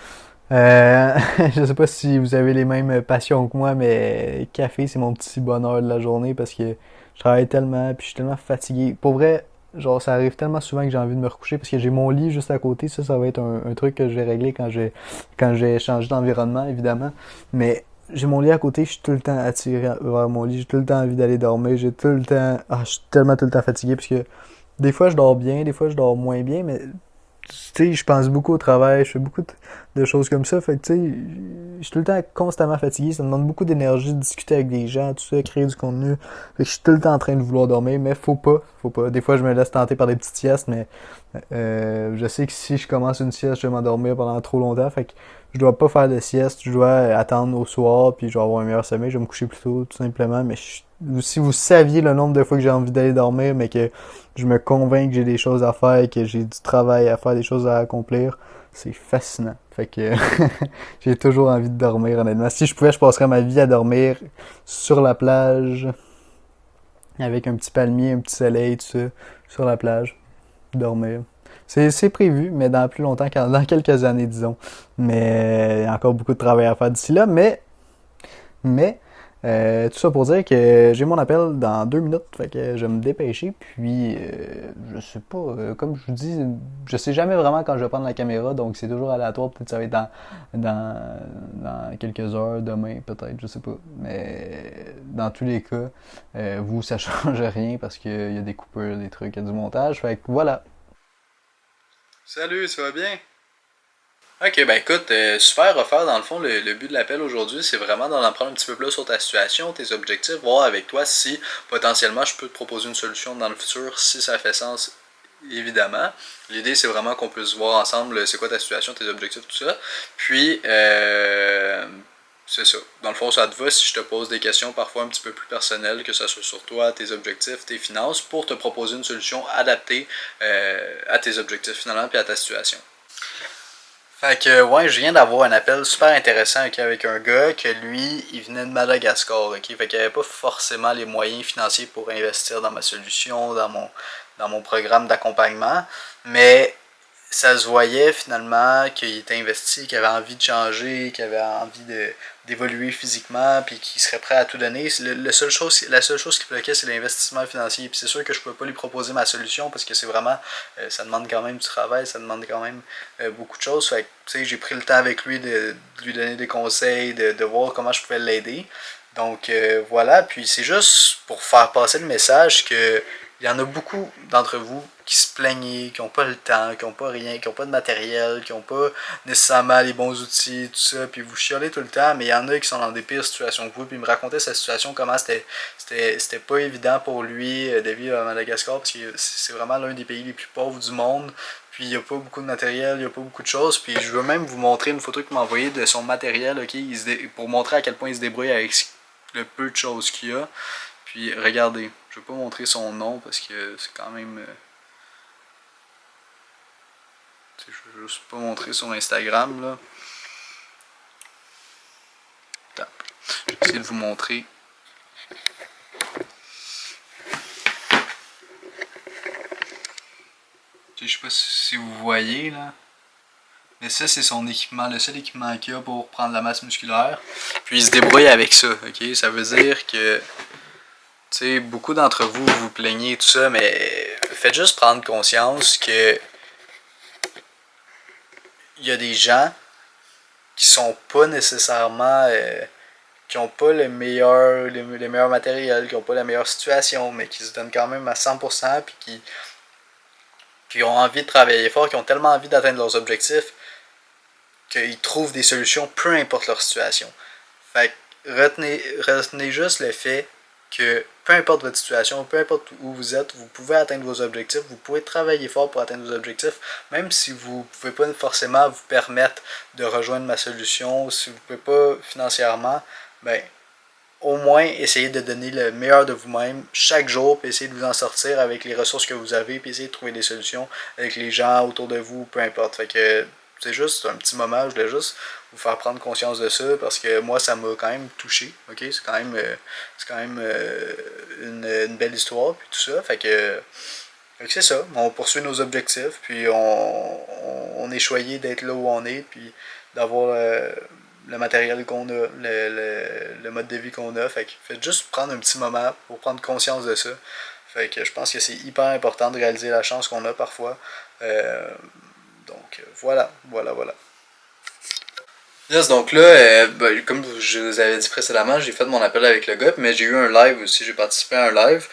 Je sais pas si vous avez les mêmes passions que moi, mais café, c'est mon petit bonheur de la journée parce que je travaille tellement, puis je suis tellement fatigué. Pour vrai, genre, ça arrive tellement souvent que j'ai envie de me recoucher parce que j'ai mon lit juste à côté. Ça va être un truc que je vais régler quand j'ai changé d'environnement, évidemment. Mais j'ai mon lit à côté, je suis tout le temps attiré vers mon lit, j'ai tout le temps envie d'aller dormir, j'ai tout le temps, je suis tellement tout le temps fatigué parce que des fois je dors bien, des fois je dors moins bien, mais tu sais, je pense beaucoup au travail, je fais beaucoup de choses comme ça, fait que tu sais, je suis tout le temps constamment fatigué, ça me demande beaucoup d'énergie de discuter avec des gens, tout ça, créer du contenu, fait que je suis tout le temps en train de vouloir dormir, mais faut pas. Des fois, je me laisse tenter par des petites siestes, mais je sais que si je commence une sieste, je vais m'endormir pendant trop longtemps, fait que je dois pas faire de sieste, je dois attendre au soir, puis je vais avoir un meilleur sommeil, je vais me coucher plus tôt, tout simplement, mais si vous saviez le nombre de fois que j'ai envie d'aller dormir, mais que je me convainc que j'ai des choses à faire, que j'ai du travail à faire, des choses à accomplir, c'est fascinant. Fait que j'ai toujours envie de dormir, honnêtement. Si je pouvais, je passerais ma vie à dormir sur la plage, avec un petit palmier, un petit soleil, tout ça, sur la plage, dormir. C'est prévu, mais dans plus longtemps, dans quelques années, disons. Mais il y a encore beaucoup de travail à faire d'ici là, mais tout ça pour dire que j'ai mon appel dans 2 minutes, fait que je vais me dépêcher, puis je sais pas, comme je vous dis, je sais jamais vraiment quand je vais prendre la caméra, donc c'est toujours aléatoire, peut-être ça va être dans quelques heures, demain peut-être, je sais pas, mais dans tous les cas, vous ça change rien parce qu'il y a des coupures, des trucs, il y a du montage, fait que voilà. Salut, ça va bien? Ok, ben écoute, super refaire dans le fond, le but de l'appel aujourd'hui, c'est vraiment d'en apprendre un petit peu plus sur ta situation, tes objectifs, voir avec toi si potentiellement je peux te proposer une solution dans le futur, si ça fait sens, évidemment. L'idée, c'est vraiment qu'on puisse voir ensemble c'est quoi ta situation, tes objectifs, tout ça. Puis, c'est ça. Dans le fond, ça te va si je te pose des questions parfois un petit peu plus personnelles, que ce soit sur toi, tes objectifs, tes finances, pour te proposer une solution adaptée à tes objectifs finalement et à ta situation. Fait que, ouais, je viens d'avoir un appel super intéressant avec un gars que lui, il venait de Madagascar, ok? Fait qu'il avait pas forcément les moyens financiers pour investir dans ma solution, dans mon programme d'accompagnement, mais ça se voyait finalement qu'il était investi, qu'il avait envie de changer, qu'il avait envie d'évoluer physiquement, puis qu'il serait prêt à tout donner. La seule chose qui bloquait, c'est l'investissement financier. Puis c'est sûr que je ne pouvais pas lui proposer ma solution parce que c'est vraiment, ça demande quand même du travail, ça demande quand même beaucoup de choses. Fait que, tu sais, j'ai pris le temps avec lui de lui donner des conseils, de voir comment je pouvais l'aider. Donc voilà, puis c'est juste pour faire passer le message que il y en a beaucoup d'entre vous qui se plaignent, qui n'ont pas le temps, qui n'ont pas rien, qui n'ont pas de matériel, qui n'ont pas nécessairement les bons outils, tout ça, puis vous chialez tout le temps, mais il y en a qui sont dans des pires situations que vous, puis il me racontait sa situation, comment c'était pas évident pour lui de vivre à Madagascar, parce que c'est vraiment l'un des pays les plus pauvres du monde, puis il n'y a pas beaucoup de matériel, il n'y a pas beaucoup de choses, puis je veux même vous montrer une photo qu'il m'a envoyée de son matériel, ok, pour montrer à quel point il se débrouille avec le peu de choses qu'il a. Puis regardez, je vais pas montrer son nom parce que c'est quand même... je vais juste pas montrer son Instagram là. Attends, je vais essayer de vous montrer. Je sais pas si vous voyez là. Mais ça, c'est son équipement, le seul équipement qu'il a pour prendre la masse musculaire. Puis il se débrouille avec ça, ok? Ça veut dire que, tu sais, beaucoup d'entre vous vous plaignez tout ça, mais faites juste prendre conscience que il y a des gens qui sont pas nécessairement qui n'ont pas les meilleurs matériels, qui n'ont pas la meilleure situation, mais qui se donnent quand même à 100%, puis qui ont envie de travailler fort, qui ont tellement envie d'atteindre leurs objectifs, qu'ils trouvent des solutions peu importe leur situation. Fait que retenez juste le fait que peu importe votre situation, peu importe où vous êtes, vous pouvez atteindre vos objectifs, vous pouvez travailler fort pour atteindre vos objectifs, même si vous ne pouvez pas forcément vous permettre de rejoindre ma solution, si vous ne pouvez pas financièrement, ben au moins essayez de donner le meilleur de vous-même chaque jour, puis essayez de vous en sortir avec les ressources que vous avez, puis essayez de trouver des solutions avec les gens autour de vous, peu importe. Fait que c'est juste un petit moment, je voulais juste vous faire prendre conscience de ça, parce que moi, ça m'a quand même touché, ok? C'est quand même une belle histoire, puis tout ça, fait que c'est ça, on poursuit nos objectifs, puis on est choyé d'être là où on est, puis d'avoir le matériel qu'on a, le mode de vie qu'on a. Fait que faites juste prendre un petit moment pour prendre conscience de ça. Fait que je pense que c'est hyper important de réaliser la chance qu'on a parfois. Donc voilà. Yes, donc là, comme je vous avais dit précédemment, j'ai fait mon appel avec le gars, mais j'ai eu un live aussi, j'ai participé à un live.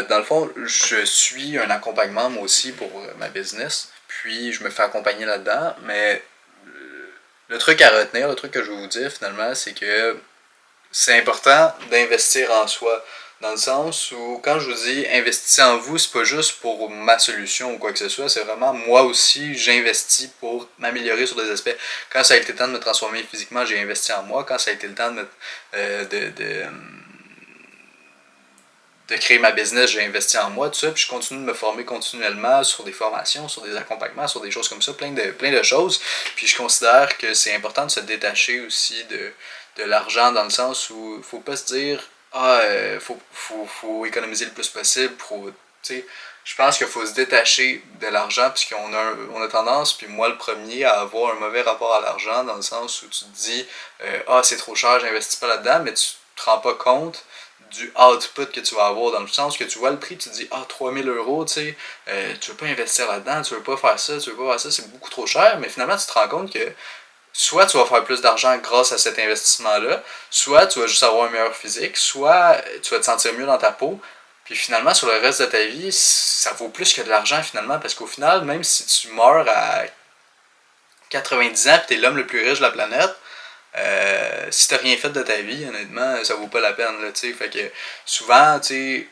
Dans le fond, je suis un accompagnement moi aussi pour ma business, puis je me fais accompagner là-dedans, mais le truc à retenir, le truc que je vais vous dire finalement, c'est que c'est important d'investir en soi. Dans le sens où, quand je vous dis investissez en vous, c'est pas juste pour ma solution ou quoi que ce soit, c'est vraiment moi aussi, j'investis pour m'améliorer sur des aspects. Quand ça a été le temps de me transformer physiquement, j'ai investi en moi. Quand ça a été le temps de créer ma business, j'ai investi en moi, tout ça, puis je continue de me former continuellement sur des formations, sur des accompagnements, sur des choses comme ça, plein de choses. Puis je considère que c'est important de se détacher aussi de l'argent, dans le sens où il faut pas se dire faut économiser le plus possible pour, tu sais, je pense qu'il faut se détacher de l'argent, puisqu'on on a tendance, puis moi le premier, à avoir un mauvais rapport à l'argent, dans le sens où tu te dis c'est trop cher, j'investis pas là-dedans, mais tu te rends pas compte du output que tu vas avoir, dans le sens que tu vois le prix, tu te dis 3000 €, tu sais, tu veux pas investir là-dedans, tu veux pas faire ça, c'est beaucoup trop cher, mais finalement tu te rends compte que soit tu vas faire plus d'argent grâce à cet investissement-là, soit tu vas juste avoir un meilleur physique, soit tu vas te sentir mieux dans ta peau, puis finalement sur le reste de ta vie, ça vaut plus que de l'argent finalement, parce qu'au final, même si tu meurs à 90 ans et tu es l'homme le plus riche de la planète, si t'as rien fait de ta vie, honnêtement, ça vaut pas la peine, là, tu sais. Fait que souvent, tu sais,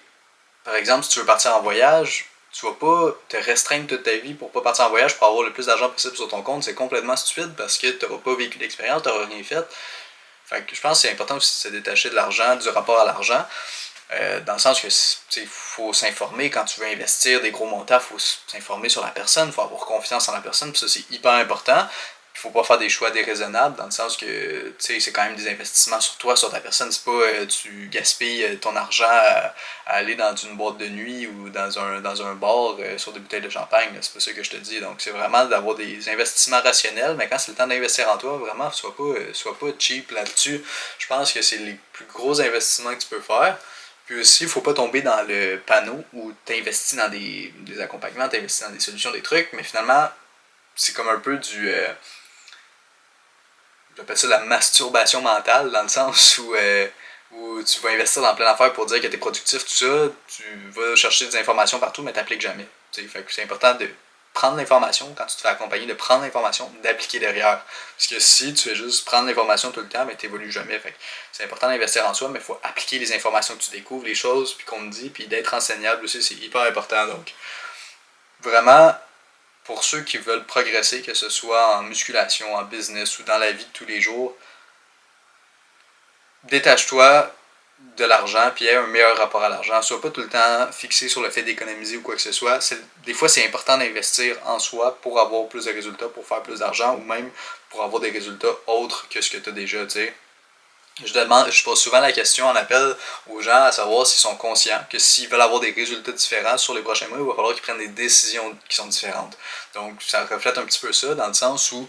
par exemple, si tu veux partir en voyage, tu vas pas te restreindre toute ta vie pour pas partir en voyage pour avoir le plus d'argent possible sur ton compte. C'est complètement stupide parce que tu n'auras pas vécu d'expérience, tu n'auras rien fait. Fait que je pense que c'est important aussi de se détacher de l'argent, du rapport à l'argent. Dans le sens que il faut s'informer quand tu veux investir des gros montants, il faut s'informer sur la personne, il faut avoir confiance en la personne, puis ça c'est hyper important. Il faut pas faire des choix déraisonnables, dans le sens que c'est quand même des investissements sur toi, sur ta personne. C'est pas tu gaspilles ton argent à aller dans une boîte de nuit ou dans un bar sur des bouteilles de champagne. C'est pas ça que je te dis. Donc c'est vraiment d'avoir des investissements rationnels, mais quand c'est le temps d'investir en toi, vraiment, sois pas cheap là-dessus. Je pense que c'est les plus gros investissements que tu peux faire. Puis aussi, il ne faut pas tomber dans le panneau où tu investis dans des accompagnements, tu investis dans des solutions, des trucs, mais finalement, c'est comme un peu j'appelle ça la masturbation mentale, dans le sens où tu vas investir dans plein d'affaires pour dire que tu es productif, tout ça, tu vas chercher des informations partout, mais tu n'appliques jamais. Fait que c'est important de prendre l'information quand tu te fais accompagner, de prendre l'information, d'appliquer derrière. Parce que si tu fais juste prendre l'information tout le temps, mais tu n'évolues jamais. Fait que c'est important d'investir en soi, mais il faut appliquer les informations que tu découvres, les choses puis qu'on te dit, puis d'être enseignable aussi, c'est hyper important. Donc, vraiment, pour ceux qui veulent progresser, que ce soit en musculation, en business ou dans la vie de tous les jours, détache-toi de l'argent puis aie un meilleur rapport à l'argent. Sois pas tout le temps fixé sur le fait d'économiser ou quoi que ce soit. Des fois, c'est important d'investir en soi pour avoir plus de résultats, pour faire plus d'argent ou même pour avoir des résultats autres que ce que tu as déjà, tu sais. Je pose souvent la question en appel aux gens à savoir s'ils sont conscients que s'ils veulent avoir des résultats différents sur les prochains mois, il va falloir qu'ils prennent des décisions qui sont différentes. Donc ça reflète un petit peu ça dans le sens où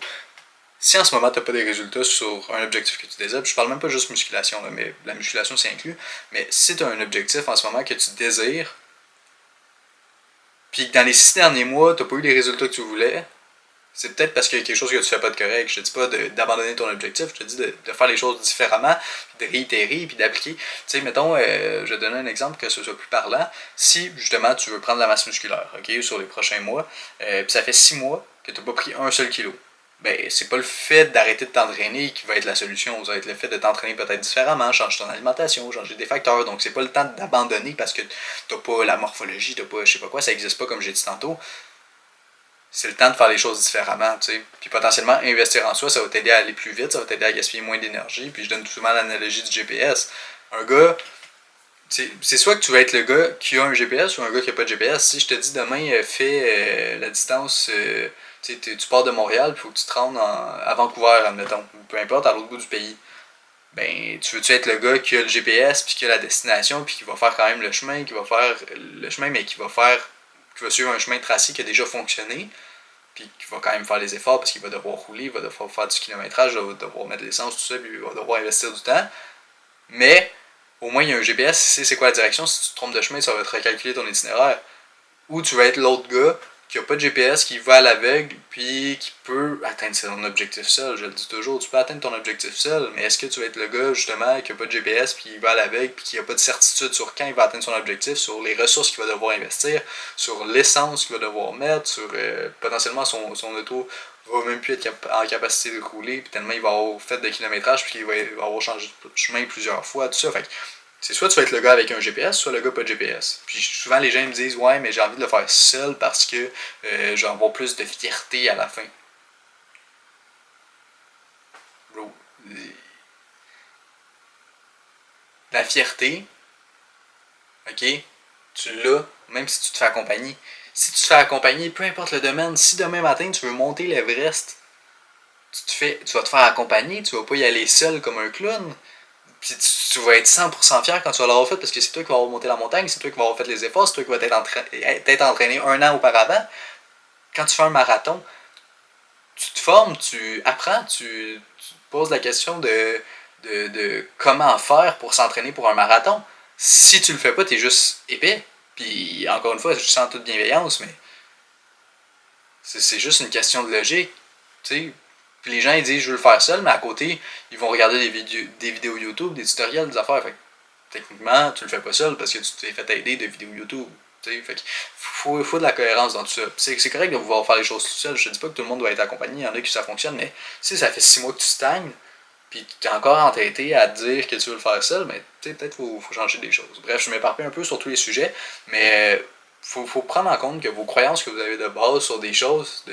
si en ce moment tu n'as pas des résultats sur un objectif que tu désires, puis je parle même pas juste musculation, là, mais la musculation c'est inclus, mais si tu as un objectif en ce moment que tu désires, puis que dans les 6 derniers mois tu n'as pas eu les résultats que tu voulais, c'est peut-être parce qu'il y a quelque chose que tu fais pas de correct. Je te dis pas d'abandonner ton objectif, je te dis de faire les choses différemment, de réitérer, puis d'appliquer. Tu sais, mettons, je vais te donner un exemple que ce soit plus parlant. Si, justement, tu veux prendre de la masse musculaire, ok, sur les prochains mois, puis ça fait 6 mois que tu n'as pas pris un seul kilo, ben, c'est pas le fait d'arrêter de t'entraîner qui va être la solution. Ça va être le fait de t'entraîner peut-être différemment, changer ton alimentation, changer des facteurs. Donc, c'est pas le temps d'abandonner parce que t'as pas la morphologie, t'as pas je sais pas quoi, ça existe pas comme j'ai dit tantôt. C'est le temps de faire les choses différemment, tu sais. Puis potentiellement, investir en soi, ça va t'aider à aller plus vite, ça va t'aider à gaspiller moins d'énergie. Puis je donne souvent l'analogie du GPS. Un gars, c'est soit que tu vas être le gars qui a un GPS ou un gars qui a pas de GPS. Si je te dis demain, fais la distance, tu pars de Montréal, il faut que tu te rendes à Vancouver, admettons, peu importe, à l'autre bout du pays. Ben, tu veux-tu être le gars qui a le GPS, puis qui a la destination, puis qui va faire quand même le chemin, qui va faire le chemin, mais qui va suivre un chemin tracé qui a déjà fonctionné, puis qui va quand même faire les efforts parce qu'il va devoir rouler, il va devoir faire du kilométrage, il va devoir mettre l'essence, tout ça, puis il va devoir investir du temps. Mais au moins il y a un GPS, c'est quoi la direction, si tu te trompes de chemin, ça va te recalculer ton itinéraire. Ou tu vas être l'autre gars qui a pas de GPS, qui va à l'aveugle, puis qui peut atteindre son objectif seul. Je le dis toujours, tu peux atteindre ton objectif seul, mais est-ce que tu vas être le gars, justement, qui a pas de GPS, puis qui va à l'aveugle, puis qui a pas de certitude sur quand il va atteindre son objectif, sur les ressources qu'il va devoir investir, sur l'essence qu'il va devoir mettre, sur potentiellement son auto va même plus être en capacité de rouler, puis tellement il va avoir fait de kilométrage, puis qu'il va avoir changé de chemin plusieurs fois, tout ça. Fait que c'est soit tu vas être le gars avec un GPS, soit le gars pas de GPS. Puis souvent les gens me disent ouais, mais j'ai envie de le faire seul parce que je vais avoir plus de fierté à la fin. Bro, la fierté, ok, tu l'as même si tu te fais accompagner. Si tu te fais accompagner, peu importe le domaine, si demain matin tu veux monter l'Everest, tu vas te faire accompagner, tu vas pas y aller seul comme un clown. Puis tu vas être 100% fier quand tu vas l'avoir fait parce que c'est toi qui vas avoir monté la montagne, c'est toi qui vas avoir fait les efforts, c'est toi qui vas t'être entraîné un an auparavant. Quand tu fais un marathon, tu te formes, tu apprends, tu te poses la question de comment faire pour s'entraîner pour un marathon. Si tu le fais pas, t'es juste épais. Puis encore une fois, je sens toute bienveillance, mais c'est juste une question de logique. Tu sais. Puis les gens ils disent je veux le faire seul, mais à côté, ils vont regarder des vidéos YouTube, des tutoriels, des affaires. Fait que, techniquement, tu le fais pas seul parce que tu t'es fait aider de vidéos YouTube. T'sais. Fait qu'il faut de la cohérence dans tout ça. C'est correct de vouloir faire les choses tout seul. Je te dis pas que tout le monde doit être accompagné, il y en a qui ça fonctionne, mais si ça fait 6 mois que tu stagnes, puis tu es encore entêté à te dire que tu veux le faire seul, mais peut-être faut changer des choses. Bref, je m'éparpille un peu sur tous les sujets, mais faut prendre en compte que vos croyances que vous avez de base sur des choses,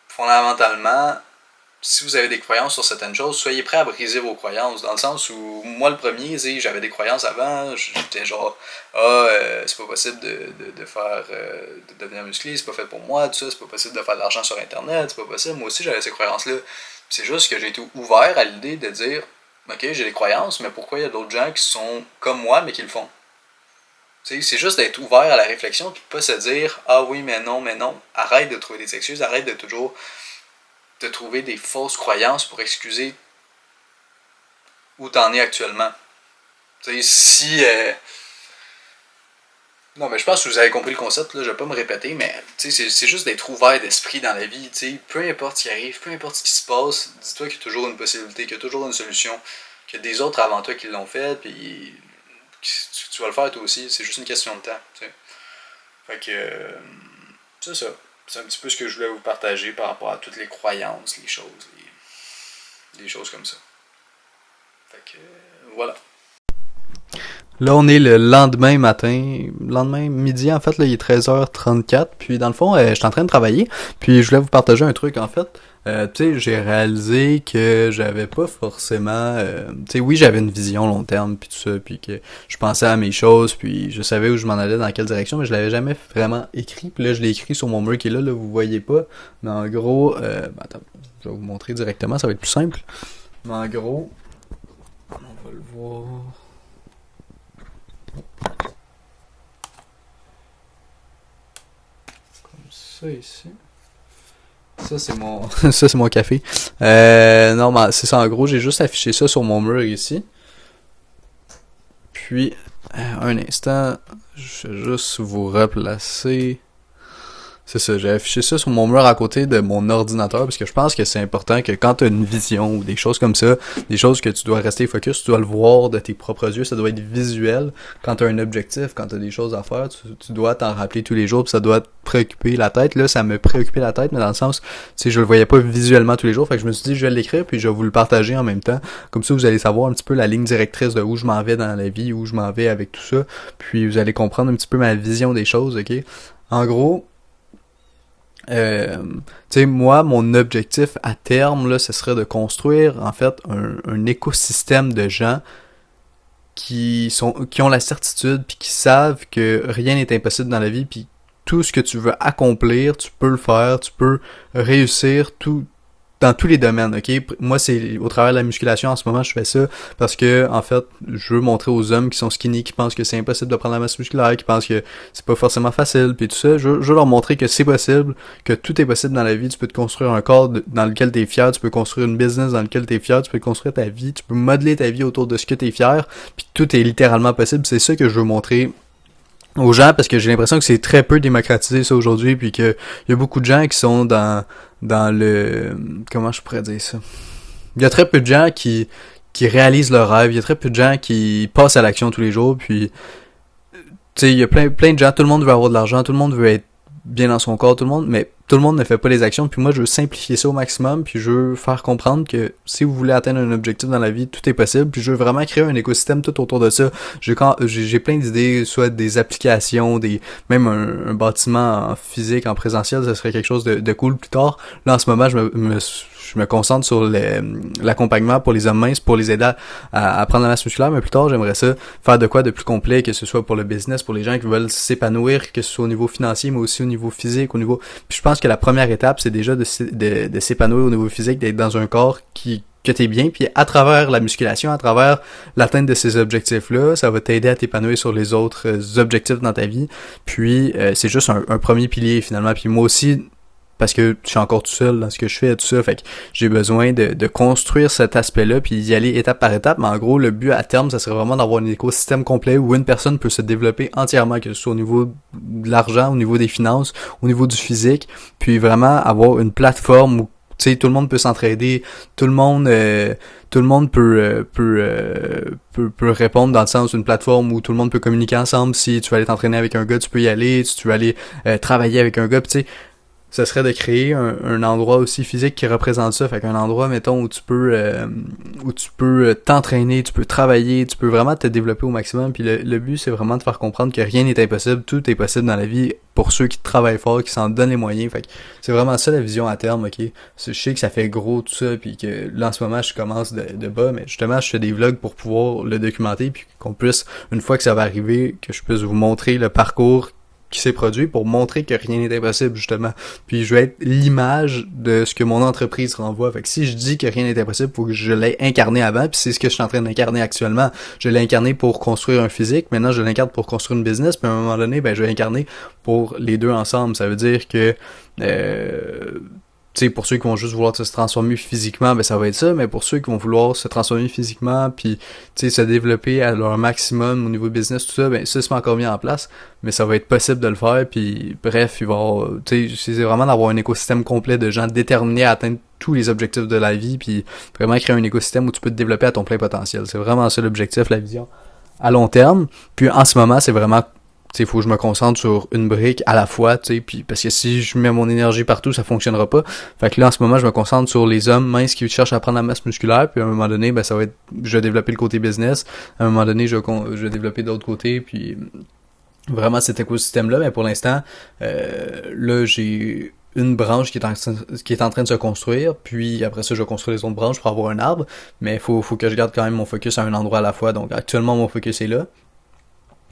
fondamentalement, si vous avez des croyances sur certaines choses, soyez prêts à briser vos croyances. Dans le sens où, moi le premier, j'avais des croyances avant, j'étais genre, c'est pas possible de faire, de devenir musclé, c'est pas fait pour moi, tout ça, c'est pas possible de faire de l'argent sur Internet, c'est pas possible. Moi aussi, j'avais ces croyances-là. C'est juste que j'ai été ouvert à l'idée de dire, ok, j'ai des croyances, mais pourquoi il y a d'autres gens qui sont comme moi, mais qui le font? C'est juste d'être ouvert à la réflexion et pas se dire ah oui mais non. Arrête de trouver des excuses, arrête de toujours te trouver des fausses croyances pour excuser où t'en es actuellement. Non mais je pense que vous avez compris le concept, là, je vais pas me répéter, mais c'est juste d'être ouvert d'esprit dans la vie. Peu importe ce qui arrive, peu importe ce qui se passe, dis-toi qu'il y a toujours une possibilité, qu'il y a toujours une solution, qu'il y a des autres avant toi qui l'ont fait, puis tu vas le faire toi aussi, c'est juste une question de temps. T'sais. Fait que c'est ça. C'est un petit peu ce que je voulais vous partager par rapport à toutes les croyances, les choses comme ça. Fait que voilà. Là, on est le lendemain midi en fait, là, il est 13h34, puis dans le fond, je suis en train de travailler, puis je voulais vous partager un truc en fait. J'ai réalisé que j'avais pas forcément... oui, j'avais une vision long terme, puis tout ça, puis que je pensais à mes choses, puis je savais où je m'en allais, dans quelle direction, mais je l'avais jamais vraiment écrit. Puis là, je l'ai écrit sur mon mur qui est là, vous voyez pas. Mais en gros... attends, je vais vous montrer directement, ça va être plus simple. Mais en gros... On va le voir... Comme ça, ici... Ça c'est mon ça c'est mon café. Non mais c'est ça en gros, j'ai juste affiché ça sur mon mur ici. Puis un instant, je vais juste vous replacer C'est ça, j'ai affiché ça sur mon mur à côté de mon ordinateur parce que je pense que c'est important que quand tu as une vision ou des choses comme ça, des choses que tu dois rester focus, tu dois le voir de tes propres yeux, ça doit être visuel. Quand tu as un objectif, quand tu as des choses à faire, tu dois t'en rappeler tous les jours, puis ça doit te préoccuper la tête. Là, ça me préoccupait la tête, mais dans le sens, tu sais, je le voyais pas visuellement tous les jours, fait que je me suis dit, je vais l'écrire, puis je vais vous le partager en même temps. Comme ça, vous allez savoir un petit peu la ligne directrice de où je m'en vais dans la vie, où je m'en vais avec tout ça, puis vous allez comprendre un petit peu ma vision des choses, ok? En gros, tu sais, moi, mon objectif à terme, là, ce serait de construire, en fait, un écosystème de gens qui ont la certitude, puis qui savent que rien n'est impossible dans la vie, puis tout ce que tu veux accomplir, tu peux le faire, tu peux réussir tout, dans tous les domaines, ok? Moi, c'est au travers de la musculation, en ce moment, je fais ça parce que, en fait, je veux montrer aux hommes qui sont skinny, qui pensent que c'est impossible de prendre la masse musculaire, qui pensent que c'est pas forcément facile, puis tout ça, je veux leur montrer que c'est possible, que tout est possible dans la vie, tu peux te construire un corps dans lequel t'es fier, tu peux construire une business dans lequel t'es fier, tu peux construire ta vie, tu peux modeler ta vie autour de ce que t'es fier, puis tout est littéralement possible, c'est ça que je veux montrer aux gens parce que j'ai l'impression que c'est très peu démocratisé ça aujourd'hui puis que il y a beaucoup de gens qui sont dans le comment je pourrais dire ça. Il y a très peu de gens qui réalisent leurs rêves, il y a très peu de gens qui passent à l'action tous les jours puis tu sais il y a plein de gens, tout le monde veut avoir de l'argent, tout le monde veut être bien dans son corps, tout le monde, mais tout le monde ne fait pas les actions, puis moi je veux simplifier ça au maximum, puis je veux faire comprendre que si vous voulez atteindre un objectif dans la vie, tout est possible, puis je veux vraiment créer un écosystème tout autour de ça. J'ai plein d'idées, soit des applications, même un bâtiment en physique, en présentiel, ça serait quelque chose de cool plus tard. Là en ce moment, je me concentre sur l'accompagnement pour les hommes minces, pour les aider à prendre la masse musculaire, mais plus tard, j'aimerais ça faire de quoi de plus complet, que ce soit pour le business, pour les gens qui veulent s'épanouir, que ce soit au niveau financier, mais aussi au niveau physique, au niveau... Puis je pense que la première étape, c'est déjà de s'épanouir au niveau physique, d'être dans un corps que t'es bien, puis à travers la musculation, à travers l'atteinte de ces objectifs-là, ça va t'aider à t'épanouir sur les autres objectifs dans ta vie. Puis c'est juste un premier pilier finalement. Puis moi aussi, parce que je suis encore tout seul dans ce que je fais, tout ça, fait que j'ai besoin de construire cet aspect-là, puis d'y aller étape par étape, mais en gros, le but à terme, ça serait vraiment d'avoir un écosystème complet où une personne peut se développer entièrement, que ce soit au niveau de l'argent, au niveau des finances, au niveau du physique, puis vraiment avoir une plateforme où tu sais, tout le monde peut s'entraider, tout le monde peut répondre dans le sens d'une plateforme où tout le monde peut communiquer ensemble. Si tu veux aller t'entraîner avec un gars, tu peux y aller, si tu veux aller travailler avec un gars, tu sais, ça serait de créer un endroit aussi physique qui représente ça. Fait qu'un endroit, mettons, où tu peux t'entraîner, tu peux travailler, tu peux vraiment te développer au maximum. Puis le but, c'est vraiment de faire comprendre que rien n'est impossible. Tout est possible dans la vie pour ceux qui travaillent fort, qui s'en donnent les moyens. Fait que c'est vraiment ça la vision à terme, ok? Je sais que ça fait gros tout ça, puis que là, en ce moment, je commence de bas, mais justement, je fais des vlogs pour pouvoir le documenter, puis qu'on puisse, une fois que ça va arriver, que je puisse vous montrer le parcours qui s'est produit pour montrer que rien n'est impossible, justement. Puis je vais être l'image de ce que mon entreprise renvoie. Fait que si je dis que rien n'est impossible, faut que je l'ai incarné avant, puis c'est ce que je suis en train d'incarner actuellement. Je l'ai incarné pour construire un physique, maintenant je l'incarne pour construire une business, puis à un moment donné, ben je vais incarner pour les deux ensemble. Ça veut dire que tu sais, pour ceux qui vont juste vouloir se transformer physiquement, ben ça va être ça, mais pour ceux qui vont vouloir se transformer physiquement, puis tu sais, se développer à leur maximum au niveau business, tout ça, ben ça c'est pas encore mis en place, mais ça va être possible de le faire, puis bref, il va y avoir, tu sais, c'est vraiment d'avoir un écosystème complet de gens déterminés à atteindre tous les objectifs de la vie, puis vraiment créer un écosystème où tu peux te développer à ton plein potentiel. C'est vraiment ça l'objectif, la vision à long terme. Puis en ce moment, c'est vraiment il faut que je me concentre sur une brique à la fois, tu sais, puis parce que si je mets mon énergie partout, ça fonctionnera pas. Fait que là, en ce moment, je me concentre sur les hommes minces qui cherchent à prendre la masse musculaire, puis à un moment donné, ben ça va être, je vais développer le côté business. À un moment donné, je vais développer d'autres côtés, puis vraiment cet écosystème-là. Mais pour l'instant, là, j'ai une branche qui est en train de se construire, puis après ça, je vais construire les autres branches pour avoir un arbre. Mais faut que je garde quand même mon focus à un endroit à la fois. Donc actuellement, mon focus est là.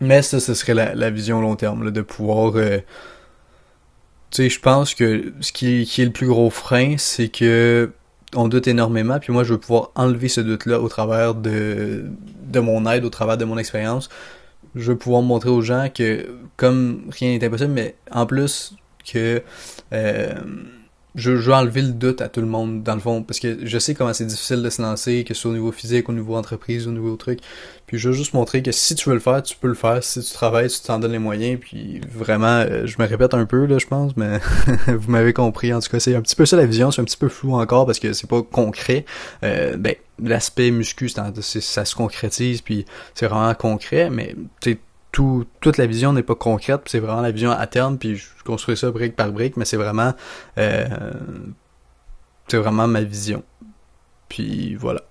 Mais ça, ce serait la vision long terme, là, de pouvoir... tu sais, je pense que ce qui est le plus gros frein, c'est que on doute énormément, puis moi, je veux pouvoir enlever ce doute-là au travers de mon aide, au travers de mon expérience. Je veux pouvoir montrer aux gens que, comme rien n'est impossible, mais en plus que... je veux enlever le doute à tout le monde, dans le fond, parce que je sais comment c'est difficile de se lancer, que ce soit au niveau physique, au niveau entreprise, au niveau truc. Puis je veux juste montrer que si tu veux le faire, tu peux le faire. Si tu travailles, tu t'en donnes les moyens. Puis vraiment, je me répète un peu, là, je pense, mais vous m'avez compris. En tout cas, c'est un petit peu ça la vision, c'est un petit peu flou encore parce que c'est pas concret. Ben, l'aspect muscu, ça se concrétise, puis c'est vraiment concret, mais tu sais, toute la vision n'est pas concrète, puis c'est vraiment la vision à terme, puis je construis ça brique par brique, mais euh, c'est vraiment ma vision. Puis voilà.